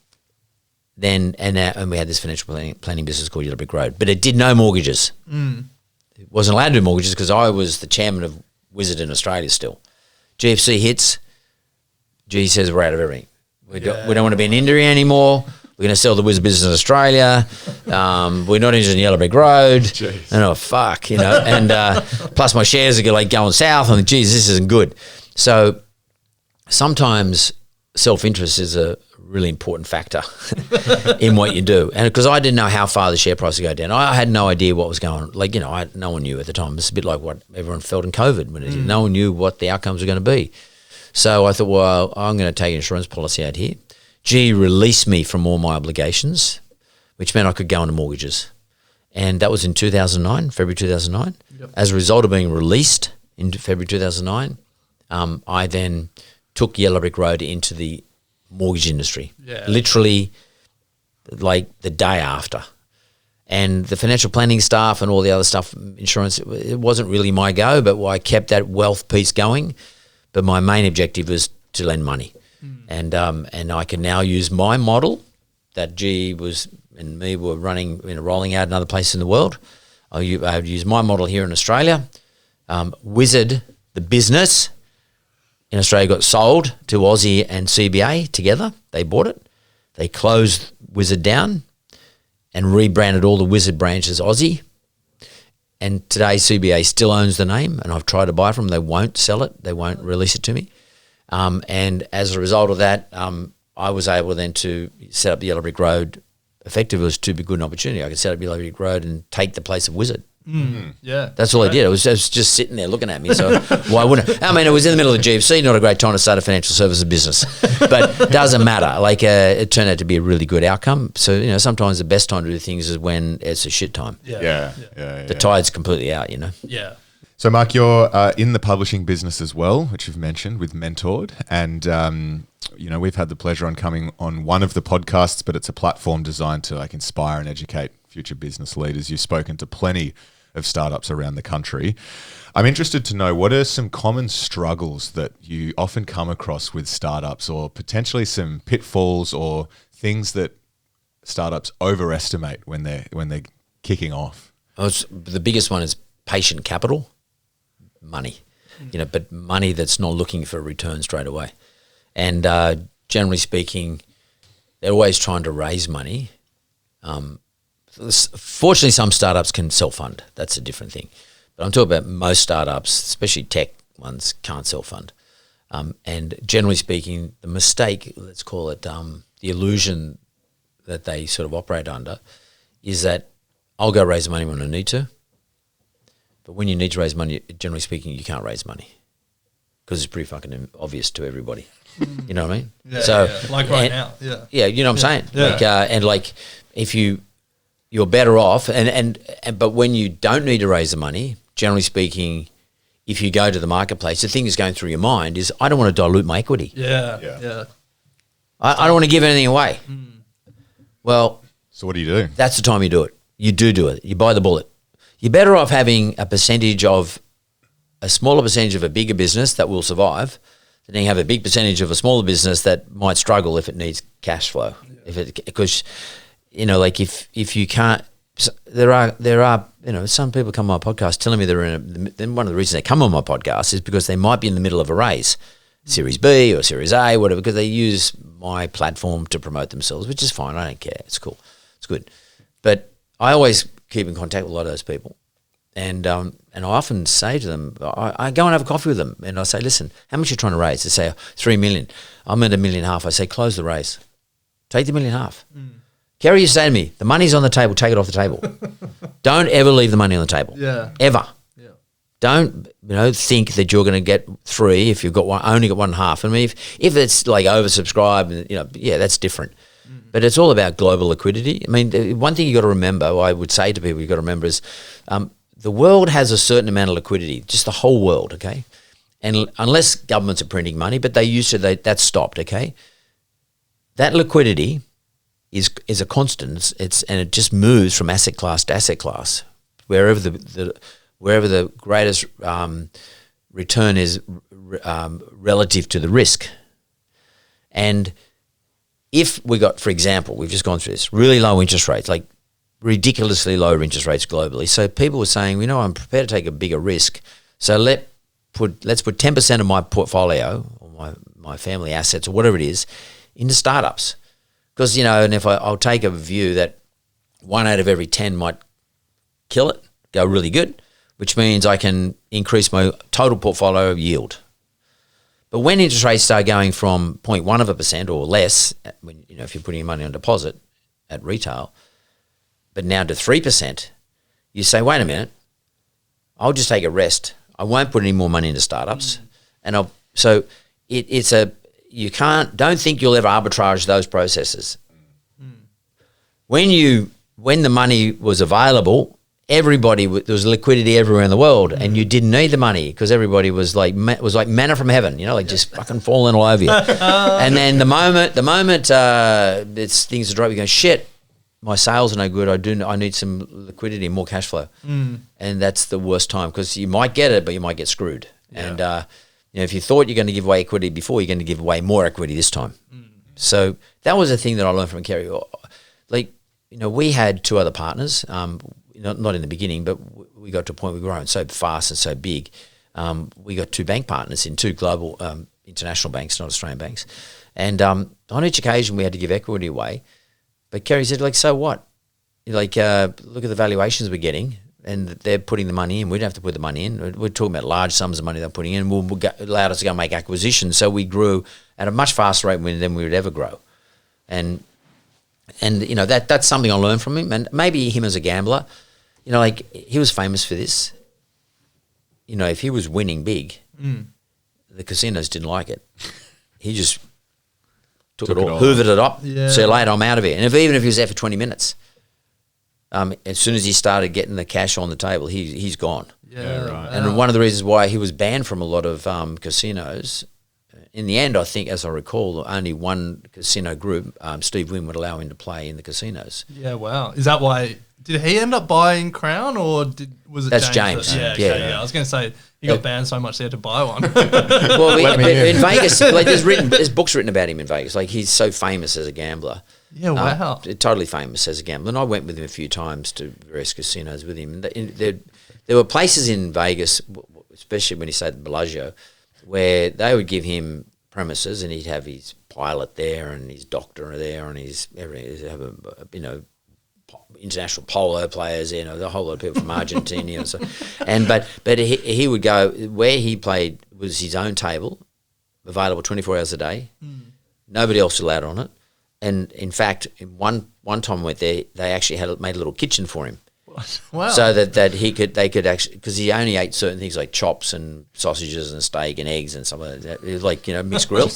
then, and we had this financial planning business called Yellow Brick Road. But it did no mortgages. It wasn't allowed to do mortgages because I was the chairman of Wizard in Australia still. GFC hits. G says we're out of everything. We don't want to be in India anymore. We're going to sell the Wizard business in Australia. We're not interested in Yellow Brick Road. Jeez. And fuck, and plus my shares are like going south. I'm like, geez, this isn't good. So sometimes self-interest is a really important factor in what you do. And because I didn't know how far the share price would go down. I had no idea what was going on. Like, no one knew at the time. It's a bit like what everyone felt in COVID when no one knew what the outcomes were going to be. So I thought, well, I'm going to take an insurance policy out here. G released me from all my obligations, which meant I could go into mortgages. And that was in 2009, February 2009. Yep. As a result of being released in February 2009, I then took Yellow Brick Road into the mortgage industry, literally like the day after. And the financial planning staff and all the other stuff, insurance, it wasn't really my go, but I kept that wealth piece going. But my main objective was to lend money. And I can now use my model that G was and me were running, rolling out in other places in the world. I've used my model here in Australia. Wizard, the business in Australia, got sold to Aussie and CBA together. They bought it. They closed Wizard down and rebranded all the Wizard branches Aussie. And today CBA still owns the name, and I've tried to buy from them. They won't sell it. They won't release it to me. And as a result of that, I was able then to set up the Yellow Brick Road. Effectively, it was too good an opportunity. I could set up Yellow Brick Road and take the place of Wizard. Yeah, that's all I did. I was just sitting there looking at me. So why wouldn't I? I mean, it was in the middle of the GFC. Not a great time to start a financial services business, but it doesn't matter. Like it turned out to be a really good outcome. So sometimes the best time to do things is when it's a shit time. Yeah. The tide's completely out. Yeah. So, Mark, you're in the publishing business as well, which you've mentioned with Mentored. And, we've had the pleasure on coming on one of the podcasts, but it's a platform designed to inspire and educate future business leaders. You've spoken to plenty of startups around the country. I'm interested to know, what are some common struggles that you often come across with startups, or potentially some pitfalls or things that startups overestimate when they're kicking off? The biggest one is patient capital. Money, but money that's not looking for a return straight away. And generally speaking, they're always trying to raise money. Fortunately, some startups can self-fund. That's a different thing. But I'm talking about most startups, especially tech ones, can't self-fund. And generally speaking, the mistake, let's call it the illusion that they sort of operate under, is that I'll go raise money when I need to. But when you need to raise money, generally speaking, you can't raise money because it's pretty fucking obvious to everybody. You know what I mean? Yeah, so like right now. Yeah. Yeah, you know what I'm saying? Yeah. If you're better off, but when you don't need to raise the money, generally speaking, if you go to the marketplace, the thing that's going through your mind is, I don't want to dilute my equity. Yeah. I don't want to give anything away. Well, so what do you do? That's the time you do it. You do it. You buy the bullet. You're better off having a smaller percentage of a bigger business that will survive than you have a big percentage of a smaller business that might struggle if it needs cash flow. Because if you can't, there are some people come on my podcast telling me then one of the reasons they come on my podcast is because they might be in the middle of a raise, Series B or Series A, whatever, because they use my platform to promote themselves, which is fine. I don't care. It's cool. It's good. But I always keep in contact with a lot of those people. And I often say to them, I go and have a coffee with them, and I say, listen, how much are you trying to raise? They say, 3 million. I'm at $1.5 million. I say, close the raise. Take the $1.5 million. Kerry used to say to me, the money's on the table, take it off the table. Don't ever leave the money on the table. Yeah. Ever. Yeah. Don't think that you're going to get 3 if you've got only got 1.5. I mean, if it's like oversubscribed, that's different. But it's all about global liquidity. I mean, one thing you got to remember, I would say to people, you got to remember is the world has a certain amount of liquidity, just the whole world, okay? And unless governments are printing money, but they used to, that's stopped, okay? That liquidity is a constant, and it just moves from asset class to asset class, wherever the greatest return is relative to the risk. And if we got, for example, we've just gone through this, really low interest rates, like ridiculously low interest rates globally. So people were saying, I'm prepared to take a bigger risk. So let's put 10% of my portfolio or my family assets or whatever it is into startups. Because, and if I'll take a view that 1 out of every 10 might kill it, go really good, which means I can increase my total portfolio yield. But when interest rates start going from 0.1% or less, when if you're putting your money on deposit at retail, but now to 3%, you say, wait a minute, I'll just take a rest. I won't put any more money into startups, and don't think you'll ever arbitrage those processes. When the money was available, there was liquidity everywhere in the world, and you didn't need the money because everybody was like manna from heaven, just fucking falling all over you. And then the moment things are dropping, you go, shit, my sales are no good. I need some liquidity and more cash flow, and that's the worst time because you might get it, but you might get screwed. Yeah. And if you thought you're going to give away equity before, you're going to give away more equity this time. So that was a thing that I learned from Kerry. We had two other partners. Not in the beginning, but we got to a point we were growing so fast and so big. We got two bank partners in two global international banks, not Australian banks. And on each occasion, we had to give equity away. But Kerry said, so what? Look at the valuations we're getting, and they're putting the money in. We don't have to put the money in. We're talking about large sums of money they're putting in. Allowed us to go make acquisitions. So we grew at a much faster rate than we would ever grow. And that's something I learned from him. And maybe him as a gambler, he was famous for this. If he was winning big, the casinos didn't like it. He just took it all, hoovered it up, see you later, I'm out of here. And even if he was there for 20 minutes, as soon as he started getting the cash on the table, he's gone. Yeah, right. And one of the reasons why he was banned from a lot of casinos, in the end, I think, as I recall, only one casino group, Steve Wynn, would allow him to play in the casinos. Yeah, wow. Is that why? Did he end up buying Crown, or was it That's James? James. Yeah. I was going to say he got banned so much they had to buy one. Well, in Vegas, there's books written about him in Vegas. He's so famous as a gambler. Yeah, wow. Totally famous as a gambler. And I went with him a few times to various casinos with him. And there were places in Vegas, especially when he stayed at Bellagio, where they would give him premises and he'd have his pilot there and his doctor there and international polo players, the whole lot of people from Argentina. But he would go where he played was his own table, available 24 hours a day. Nobody else allowed on it. And in fact, one time I went there, they actually made a little kitchen for him. Wow. So that they could actually, because he only ate certain things like chops and sausages and steak and eggs and stuff like that. It was mixed grill.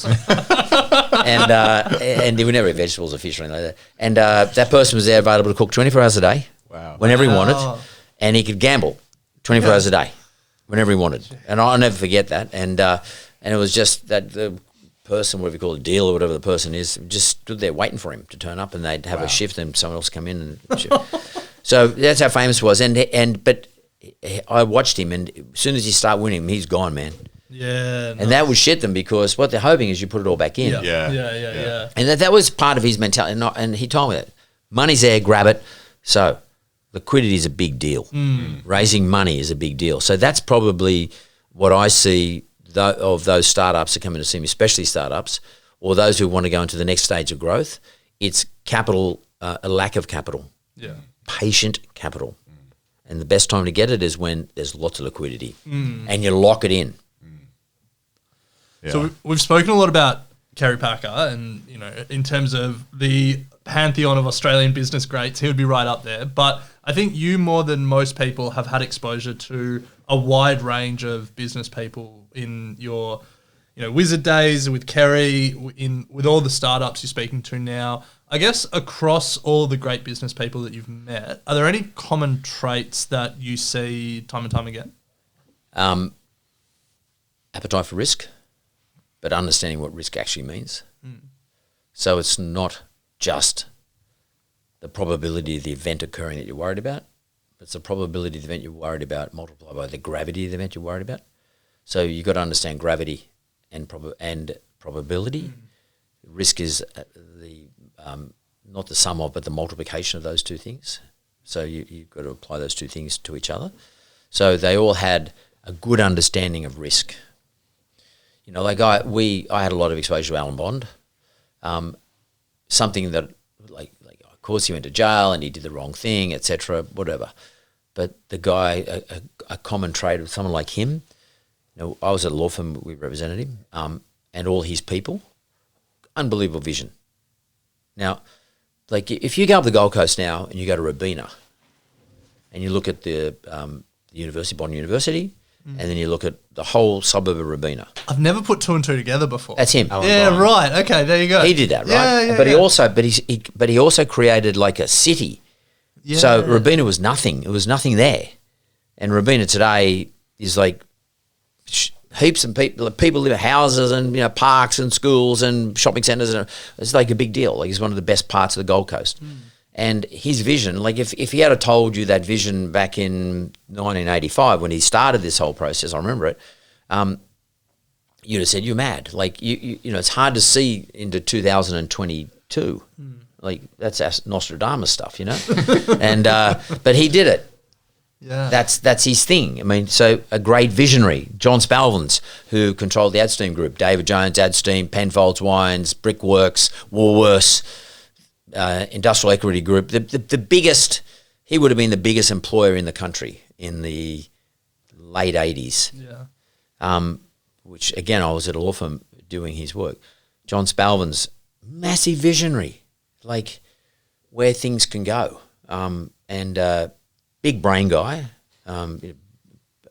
And he would never eat vegetables or fish or anything like that. And that person was there available to cook 24 hours a day. Wow. Whenever he wanted. And he could gamble 24 hours a day whenever he wanted. And I'll never forget that. And it was just that the person, whatever you call it, deal or whatever the person is, just stood there waiting for him to turn up, and they'd have a shift and someone else come in and shift. So that's how famous he was. But I watched him, and as soon as you start winning, he's gone, man. Yeah. And that would shit them because what they're hoping is you put it all back in. Yeah. And that was part of his mentality. And he told me that. Money's there, grab it. So liquidity is a big deal. Raising money is a big deal. So that's probably what I see of those startups that come in to see me, especially startups, or those who want to go into the next stage of growth. It's capital, a lack of capital. Yeah. Patient capital. And the best time to get it is when there's lots of liquidity and you lock it in. Yeah. So we've spoken a lot about Kerry Packer, and in terms of the pantheon of Australian business greats, he would be right up there. But I think you, more than most people, have had exposure to a wide range of business people in your Wizard days with Kerry, with all the startups you're speaking to now. I guess across all the great business people that you've met, are there any common traits that you see time and time again? Appetite for risk, but understanding what risk actually means. So it's not just the probability of the event occurring that you're worried about, but it's the probability of the event you're worried about multiplied by the gravity of the event you're worried about. So you've got to understand gravity and probability. Risk is not the sum of, but the multiplication of those two things. So you've got to apply those two things to each other. So they all had a good understanding of risk. I had a lot of exposure to Alan Bond. Something that, of course, he went to jail and he did the wrong thing, etc., whatever. But the guy, a common trait of someone like him, Now, I was at a law firm, we represented him, and all his people. Unbelievable vision. Now, like if you go up the Gold Coast now and you go to Robina and you look at the university, Bond University, and then you look at the whole suburb of Robina. I've never put two and two together before. That's him. Yeah, right. Okay, there you go. He did that, right? Yeah, but yeah. he also created like a city. Yeah. So Robina was nothing. It was nothing there. And Robina today is like heaps of people. People live in houses and parks and schools and shopping centres. And it's like a big deal. Like it's one of the best parts of the Gold Coast. And his vision, like if he had told you that vision back in 1985 when he started this whole process, I remember it. You'd have said you're mad. Like it's hard to see into 2022. Like that's Nostradamus stuff, and but he did it. Yeah, that's his thing. I mean, so a great visionary, John Spalvins, who controlled the Adsteam Group, David Jones, Adsteam, Penfolds Wines, Brickworks, Woolworths, Industrial Equity Group, the biggest. He would have been the biggest employer in the country in the late 80s. Yeah. Which again, I was at a law firm doing his work. John Spalvins, massive visionary. Like where things can go, and big brain guy, a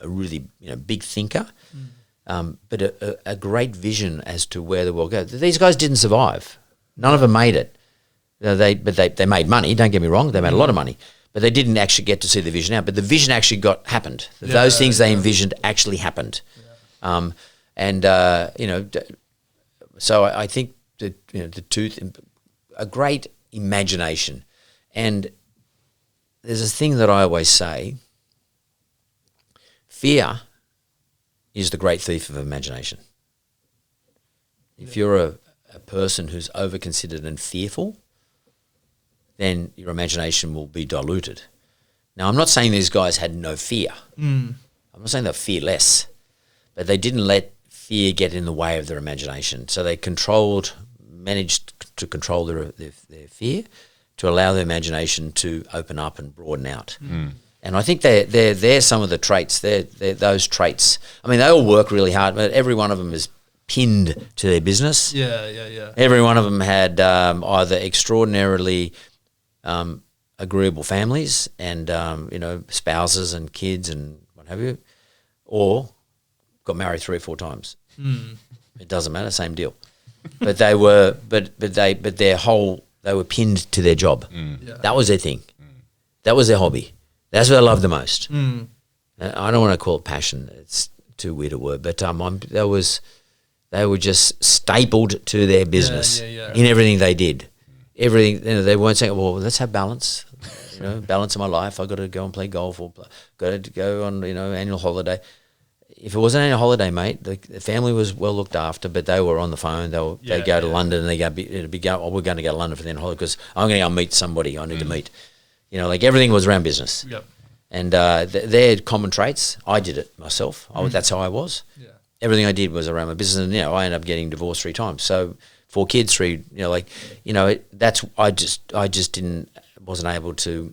really big thinker, but a great vision as to where the world goes. These guys didn't survive; none of them made it. They made money. Don't get me wrong; they made a lot of money, but they didn't actually get to see the vision out. But the vision actually happened. Those things they envisioned actually happened, so I think that the two. A great imagination. And there's a thing that I always say, fear is the great thief of imagination. If you're a person who's overconsidered and fearful, then your imagination will be diluted. Now, I'm not saying these guys had no fear. I'm not saying they're fearless, but they didn't let fear get in the way of their imagination. So they managed to control their fear, to allow their imagination to open up and broaden out. And I think they're some of the traits. They're those traits. I mean, they all work really hard, but every one of them is pinned to their business. Yeah. Every one of them had either extraordinarily agreeable families and spouses and kids and what have you, or got married 3 or 4 times. It doesn't matter, same deal. But they were, they were pinned to their job. Yeah. That was their thing. That was their hobby. That's what I loved the most. I don't want to call it passion. It's too weird a word. But they were just stapled to their business in everything they did. Everything. They weren't saying, "Well, let's have balance." Balance in my life. I got to go and play golf or got to go on annual holiday. If it wasn't any holiday, mate, the family was well looked after, but they were on the phone. They'd go to London and we're going to go to London for the end of holiday because I'm going to go meet somebody I need to meet. Like everything was around business. Yep. And they're common traits. I did it myself. That's how I was. Yeah. Everything I did was around my business, and I ended up getting divorced 3 times. So 4 kids, 3. I just wasn't able to.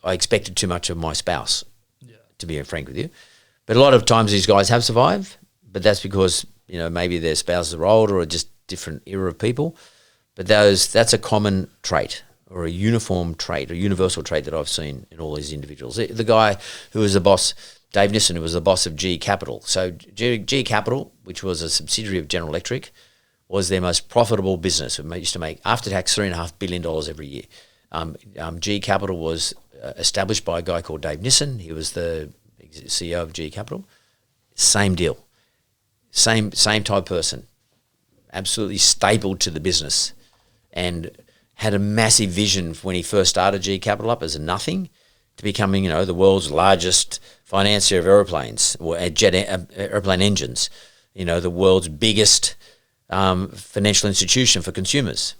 I expected too much of my spouse. Yeah. To be frank with you. But a lot of times these guys have survived, but that's because, maybe their spouses are older or just different era of people. But that's a common trait or a uniform trait or universal trait that I've seen in all these individuals. The guy who was the boss, Dave Nissen, who was the boss of GE Capital. So GE Capital, which was a subsidiary of General Electric, was their most profitable business. It used to make after-tax $3.5 billion every year. GE Capital was established by a guy called Dave Nissen. He was the CEO of GE Capital. Same deal. Same type person. Absolutely stapled to the business and had a massive vision when he first started GE Capital up as a nothing to becoming, the world's largest financier of airplanes or airplane engines, the world's biggest financial institution for consumers.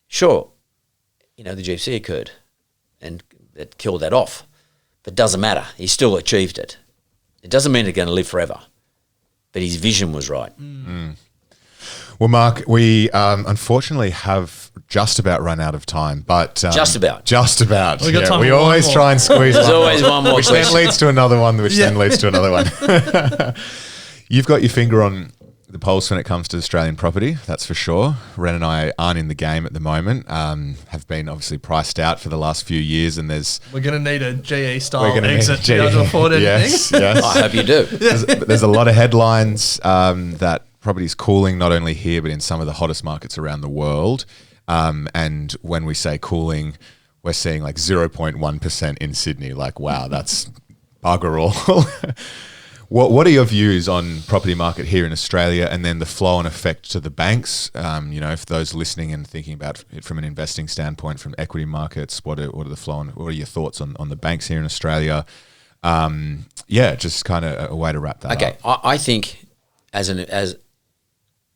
Sure, the GFC occurred and it killed that off. But it doesn't matter. He still achieved it. It doesn't mean it's going to live forever. But his vision was right. Well, Mark, we unfortunately have just about run out of time, but Just about. Just about. We got time we for one always more. try and squeeze. There's always one more which then question. leads to another one, which then leads to another one. You've got your finger on the pulse when it comes to Australian property, that's for sure. Ren and I aren't in the game at the moment. Have been obviously priced out for the last few years, and We're going to need a GE style we're going to exit to be able to afford anything. Yes, yes. I hope you do. There's a lot of headlines that property's cooling, not only here, but in some of the hottest markets around the world. And when we say cooling, we're seeing like 0.1% in Sydney. Like, wow, that's bugger all. What are your views on property market here in Australia, and then the flow and effect to the banks? For those listening and thinking about it from an investing standpoint, from equity markets, what are the flow and what are your thoughts on the banks here in Australia? Just kind of a way to wrap that up. Okay, I think as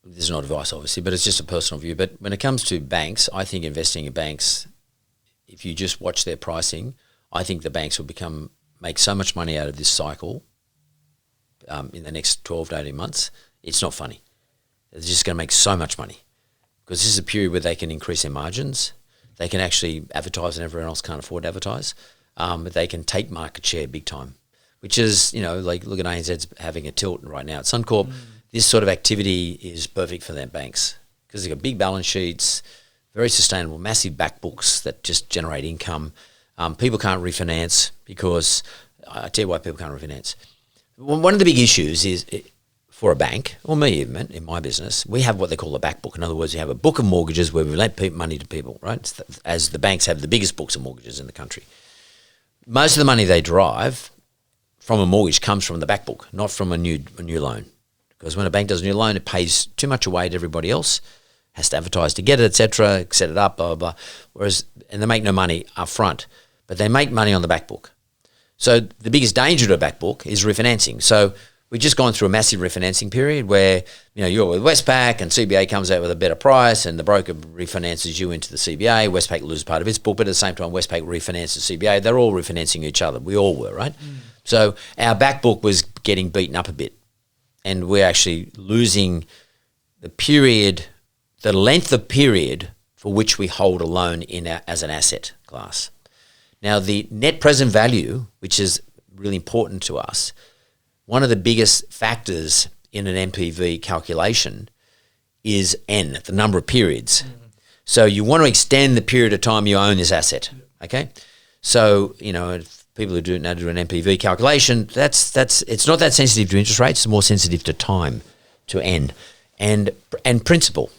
this is not advice, obviously, but it's just a personal view. But when it comes to banks, I think investing in banks, if you just watch their pricing, I think the banks will make so much money out of this cycle in the next 12 to 18 months. It's not funny. They're just going to make so much money because this is a period where they can increase their margins. They can actually advertise and everyone else can't afford to advertise. But they can take market share big time, which is, like look at ANZ's having a tilt right now at Suncorp. This sort of activity is perfect for their banks because they've got big balance sheets, very sustainable, massive back books that just generate income. People can't refinance because, I tell you why people can't refinance. One of the big issues is for a bank, or me even, in my business, we have what they call a back book. In other words, you have a book of mortgages where we lend money to people, right? As the banks have the biggest books of mortgages in the country. Most of the money they derive from a mortgage comes from the back book, not from a new loan. Because when a bank does a new loan, it pays too much away to everybody else, has to advertise to get it, etc., set it up, blah, blah, blah. And they make no money up front, but they make money on the back book. So the biggest danger to a back book is refinancing. So we've just gone through a massive refinancing period where, you're with Westpac and CBA comes out with a better price and the broker refinances you into the CBA. Westpac loses part of its book, but at the same time, Westpac refinances CBA. They're all refinancing each other. We all were, right? So our back book was getting beaten up a bit and we're actually losing the length of period for which we hold a loan as an asset class. Now, the net present value, which is really important to us, one of the biggest factors in an NPV calculation is N, the number of periods. So you want to extend the period of time you own this asset, okay? So, if people who do an NPV calculation, it's not that sensitive to interest rates, it's more sensitive to time, to N, and principal.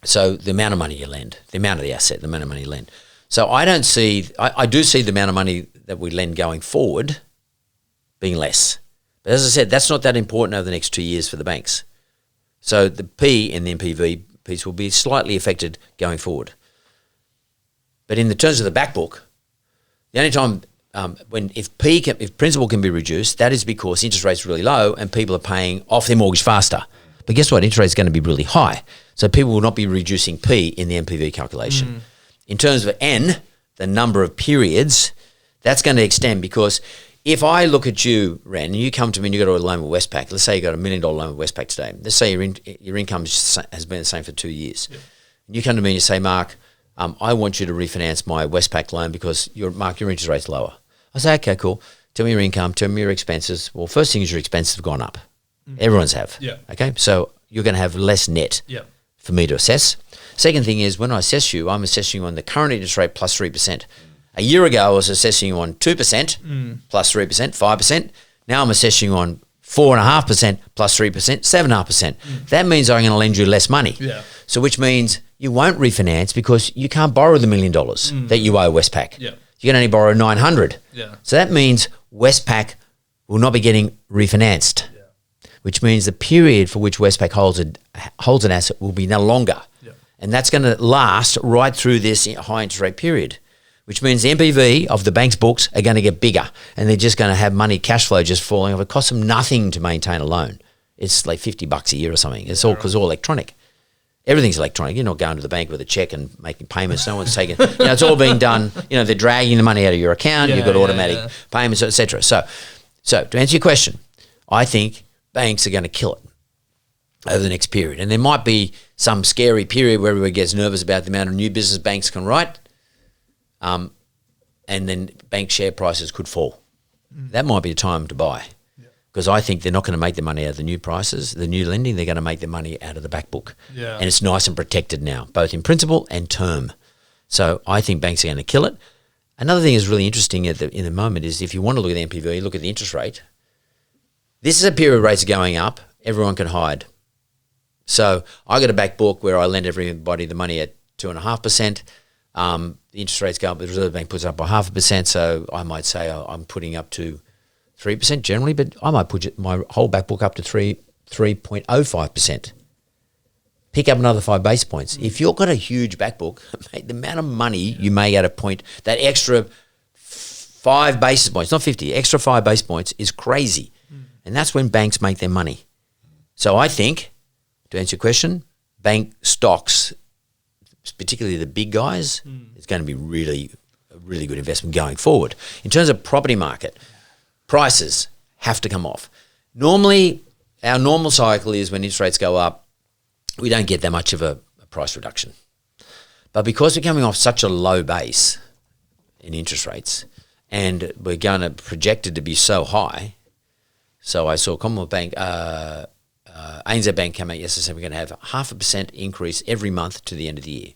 So the amount of money you lend, the amount of the asset, the amount of money you lend. So I do see the amount of money that we lend going forward being less. But as I said, that's not that important over the next 2 years for the banks. So the P in the NPV piece will be slightly affected going forward. But in the terms of the back book, the only time if principal can be reduced, that is because interest rates are really low and people are paying off their mortgage faster. But guess what? Interest rate is going to be really high. So people will not be reducing P in the NPV calculation. In terms of N, the number of periods, that's going to extend because if I look at you, Ren, and you come to me and you got a loan with Westpac, let's say you got $1 million loan with Westpac today. Let's say your income has been the same for 2 years. Yeah. And you come to me and you say, Mark, I want you to refinance my Westpac loan because your interest rate's lower. I say, okay, cool. Tell me your income, tell me your expenses. Well, first thing is your expenses have gone up. Everyone's have. Yeah. Okay, so you're going to have less net for me to assess. Second thing is when I assess you, I'm assessing you on the current interest rate plus 3%. A year ago, I was assessing you on 2% plus 3%, 5%. Now I'm assessing you on 4.5% plus 3%, 7.5%. That means I'm going to lend you less money. Yeah. So which means you won't refinance because you can't borrow the $1 million that you owe Westpac. Yeah. You can only borrow 900. Yeah. So that means Westpac will not be getting refinanced, which means the period for which Westpac holds an asset will be no longer. Yeah. And that's going to last right through this high interest rate period, which means the NPV of the bank's books are going to get bigger and they're just going to have money cash flow just falling off. It costs them nothing to maintain a loan. It's like $50 a year or something. It's all because it's all electronic. Everything's electronic. You're not going to the bank with a check and making payments. No one's taking, it's all being done. They're dragging the money out of your account. You've got automatic payments, etc. So to answer your question, I think banks are going to kill it. over the next period. And there might be some scary period where everybody gets nervous about the amount of new business banks can write, and then bank share prices could fall. That might be a time to buy, because I think they're not going to make the money out of the new prices, the new lending. They're going to make the money out of the back book. Yeah. And it's nice and protected now, both in principal and term. So I think banks are going to kill it. Another thing that's really interesting in the moment is if you want to look at the NPV, you look at the interest rate. This is a period rates are going up. Everyone can hide. So I got a back book where I lend everybody the money at 2.5%. The interest rates go up. The Reserve Bank puts up by 0.5%. So I might say I'm putting up to 3% generally, but I might put my whole back book up to 3.05%. Pick up another 5 basis points. If you've got a huge back book, mate, the amount of money you may at a point, that extra 5 basis points, not 50, extra 5 basis points is crazy. And that's when banks make their money. So I think, to answer your question, bank stocks, particularly the big guys, is going to be a really good investment going forward. In terms of property market, prices have to come off. Normally, our normal cycle is when interest rates go up, we don't get that much of a price reduction. But because we're coming off such a low base in interest rates, and we're going to project it to be so high, so I saw Commonwealth Bank, ANZ Bank come out yesterday saying we're going to have 0.5% increase every month to the end of the year.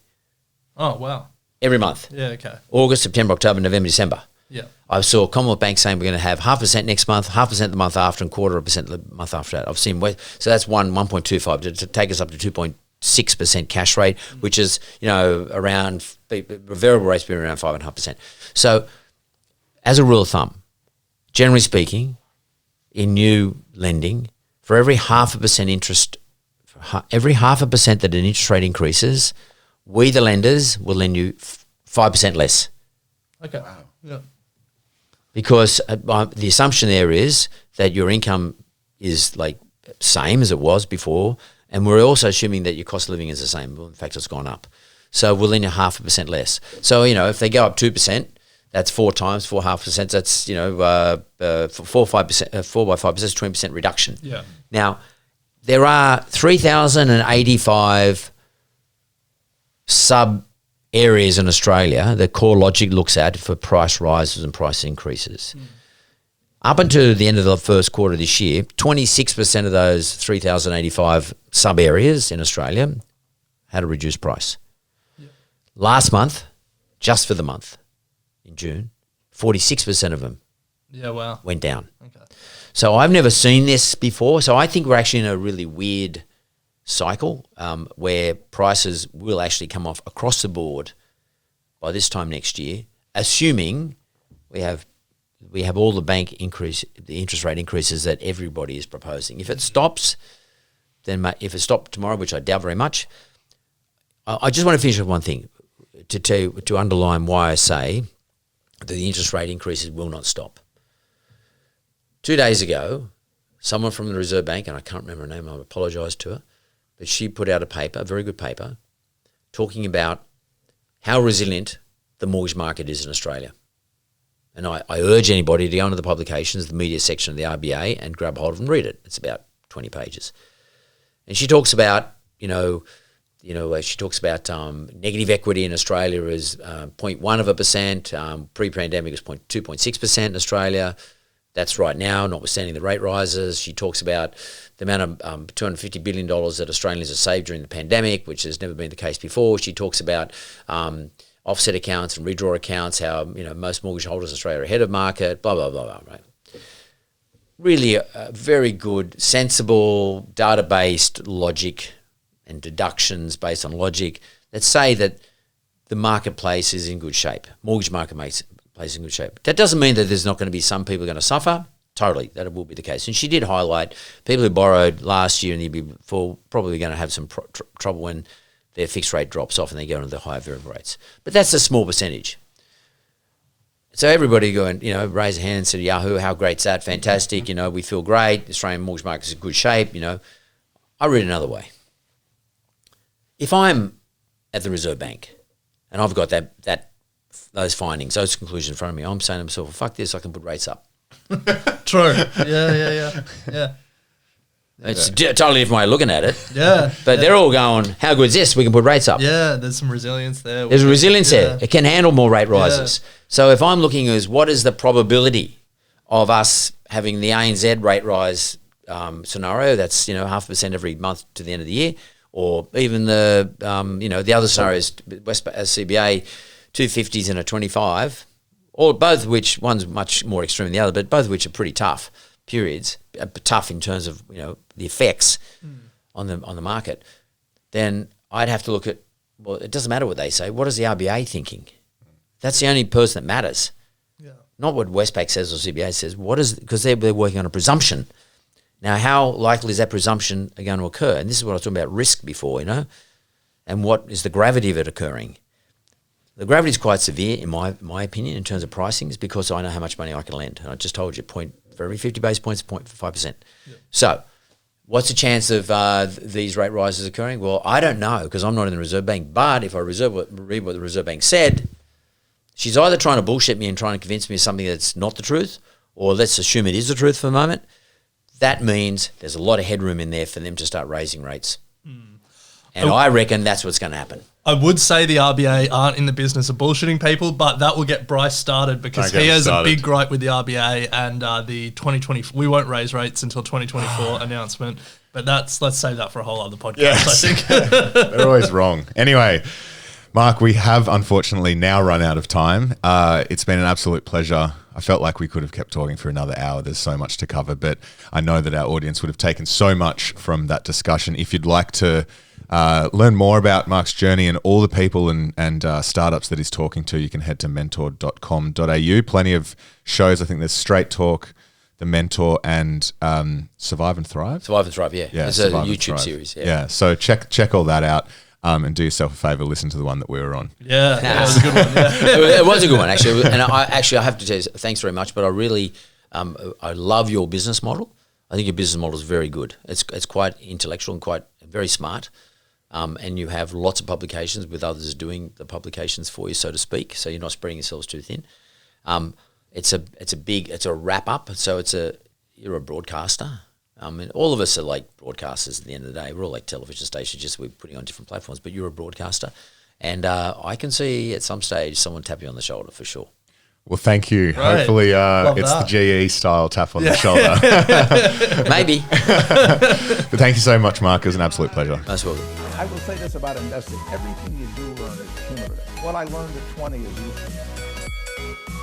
Oh, wow. Every month. Yeah, okay. August, September, October, November, December. Yeah. I saw Commonwealth Bank saying we're going to have 0.5% next month, 0.5% the month after, and 0.25% the month after that. I've seen so that's 1.25 to take us up to 2.6% cash rate, which is around variable rates being around 5.5%. So, as a rule of thumb, generally speaking, in new lending, for every 0.5% interest, every 0.5% that an interest rate increases, we the lenders will lend you 5% less. Okay. Wow. Yeah. Because the assumption there is that your income is like same as it was before, and we're also assuming that your cost of living is the same. Well, in fact, it's gone up. So we'll lend you 0.5% less. So, if they go up 2%, that's 4 times 4.5%. That's 4 by 5%, that's 20% reduction. Yeah. Now, there are 3,085 sub areas in Australia that Core Logic looks at for price rises and price increases. Up until the end of the first quarter of this year, 26% of those 3,085 sub areas in Australia had a reduced price. Yeah. Last month, just for the month, in June, 46% of them went down. Okay. So I've never seen this before. So I think we're actually in a really weird cycle where prices will actually come off across the board by this time next year, assuming we have all the interest rate increases that everybody is proposing. If it stops, then if it stopped tomorrow, which I doubt very much, I just want to finish with one thing to underline why I say that the interest rate increases will not stop. 2 days ago, someone from the Reserve Bank, and I can't remember her name, I apologise to her, but she put out a paper, a very good paper, talking about how resilient the mortgage market is in Australia. And I urge anybody to go into the publications, the media section of the RBA, and grab hold of and read it. It's about 20 pages. And she talks about, negative equity in Australia is 0.1%. Pre-pandemic was 2.6% in Australia. That's right now, notwithstanding the rate rises. She talks about the amount of $250 billion that Australians have saved during the pandemic, which has never been the case before. She talks about offset accounts and redraw accounts, how most mortgage holders in Australia are ahead of market, blah, blah, blah, blah, right? Really a very good, sensible, data-based logic and deductions based on logic that say that the marketplace is in good shape. Mortgage marketplace in good shape. That doesn't mean that there's not going to be some people going to suffer. Totally, that will be the case. And she did highlight people who borrowed last year and the year before probably going to have some trouble when their fixed rate drops off and they go into the higher variable rates. But that's a small percentage. So everybody going, raise a hand and say, Yahoo, how great's that? Fantastic. We feel great. The Australian mortgage market is in good shape. I read it another way. If I'm at the Reserve Bank and I've got those findings, those conclusions in front of me, I'm saying to myself, well, fuck this, I can put rates up. True. Yeah. It's a totally different way of looking at it. Yeah. But they're all going, how good is this? We can put rates up. Yeah, there's some resilience there. There's resilience there. It can handle more rate rises. So if I'm looking as what is the probability of us having the ANZ rate rise scenario, that's 0.5% every month to the end of the year, or even the the other scenarios, West CBA 250s and a 25, or both of which, one's much more extreme than the other, but both of which are pretty tough periods, tough in terms of the effects on the market. Then I'd have to look at, well, it doesn't matter what they say. What is the RBA thinking? That's the only person that matters. Yeah. Not what Westpac says or CBA says. Because they're working on a presumption. Now, how likely is that presumption going to occur? And this is what I was talking about risk before, and what is the gravity of it occurring? The gravity is quite severe, in my opinion, in terms of pricing, is because I know how much money I can lend. And I just told you, for every 50 basis points, 0.5%. Yep. So what's the chance of these rate rises occurring? Well, I don't know because I'm not in the Reserve Bank. But if I read what the Reserve Bank said, she's either trying to bullshit me and trying to convince me of something that's not the truth, or let's assume it is the truth for the moment. That means there's a lot of headroom in there for them to start raising rates. And I reckon that's what's going to happen. I would say the RBA aren't in the business of bullshitting people, but that will get Bryce started because he has a big gripe with the RBA and the 2020. We won't raise rates until 2024 announcement, but let's save that for a whole other podcast. Yes. I think They're always wrong. Anyway, Mark, we have unfortunately now run out of time. It's been an absolute pleasure. I felt like we could have kept talking for another hour. There's so much to cover, but I know that our audience would have taken so much from that discussion. If you'd like to learn more about Mark's journey and all the people and startups that he's talking to, you can head to mentor.com.au. Plenty of shows. I think there's Straight Talk, The Mentor, and Survive and Thrive. Survive and Thrive, yeah. It's a YouTube series. Yeah, so check all that out. And do yourself a favour, listen to the one that we were on. Yeah, that was a good one. Yeah. It was a good one, actually. And I have to tell you, thanks very much, but I really, I love your business model. I think your business model is very good. It's quite intellectual and quite very smart. And you have lots of publications with others doing the publications for you, so to speak. So you're not spreading yourselves too thin. It's a wrap up. So you're a broadcaster. And all of us are like broadcasters at the end of the day. We're all like television stations, just we're putting on different platforms. But you're a broadcaster, and I can see at some stage someone tap you on the shoulder for sure. Well, thank you. Right. Hopefully, Love it's that. the GE style tap on the shoulder. Maybe. But thank you so much, Mark. It was an absolute pleasure. That's what. I will say this about investing. Everything you do learn is cumulative. What I learned at 20 is useful.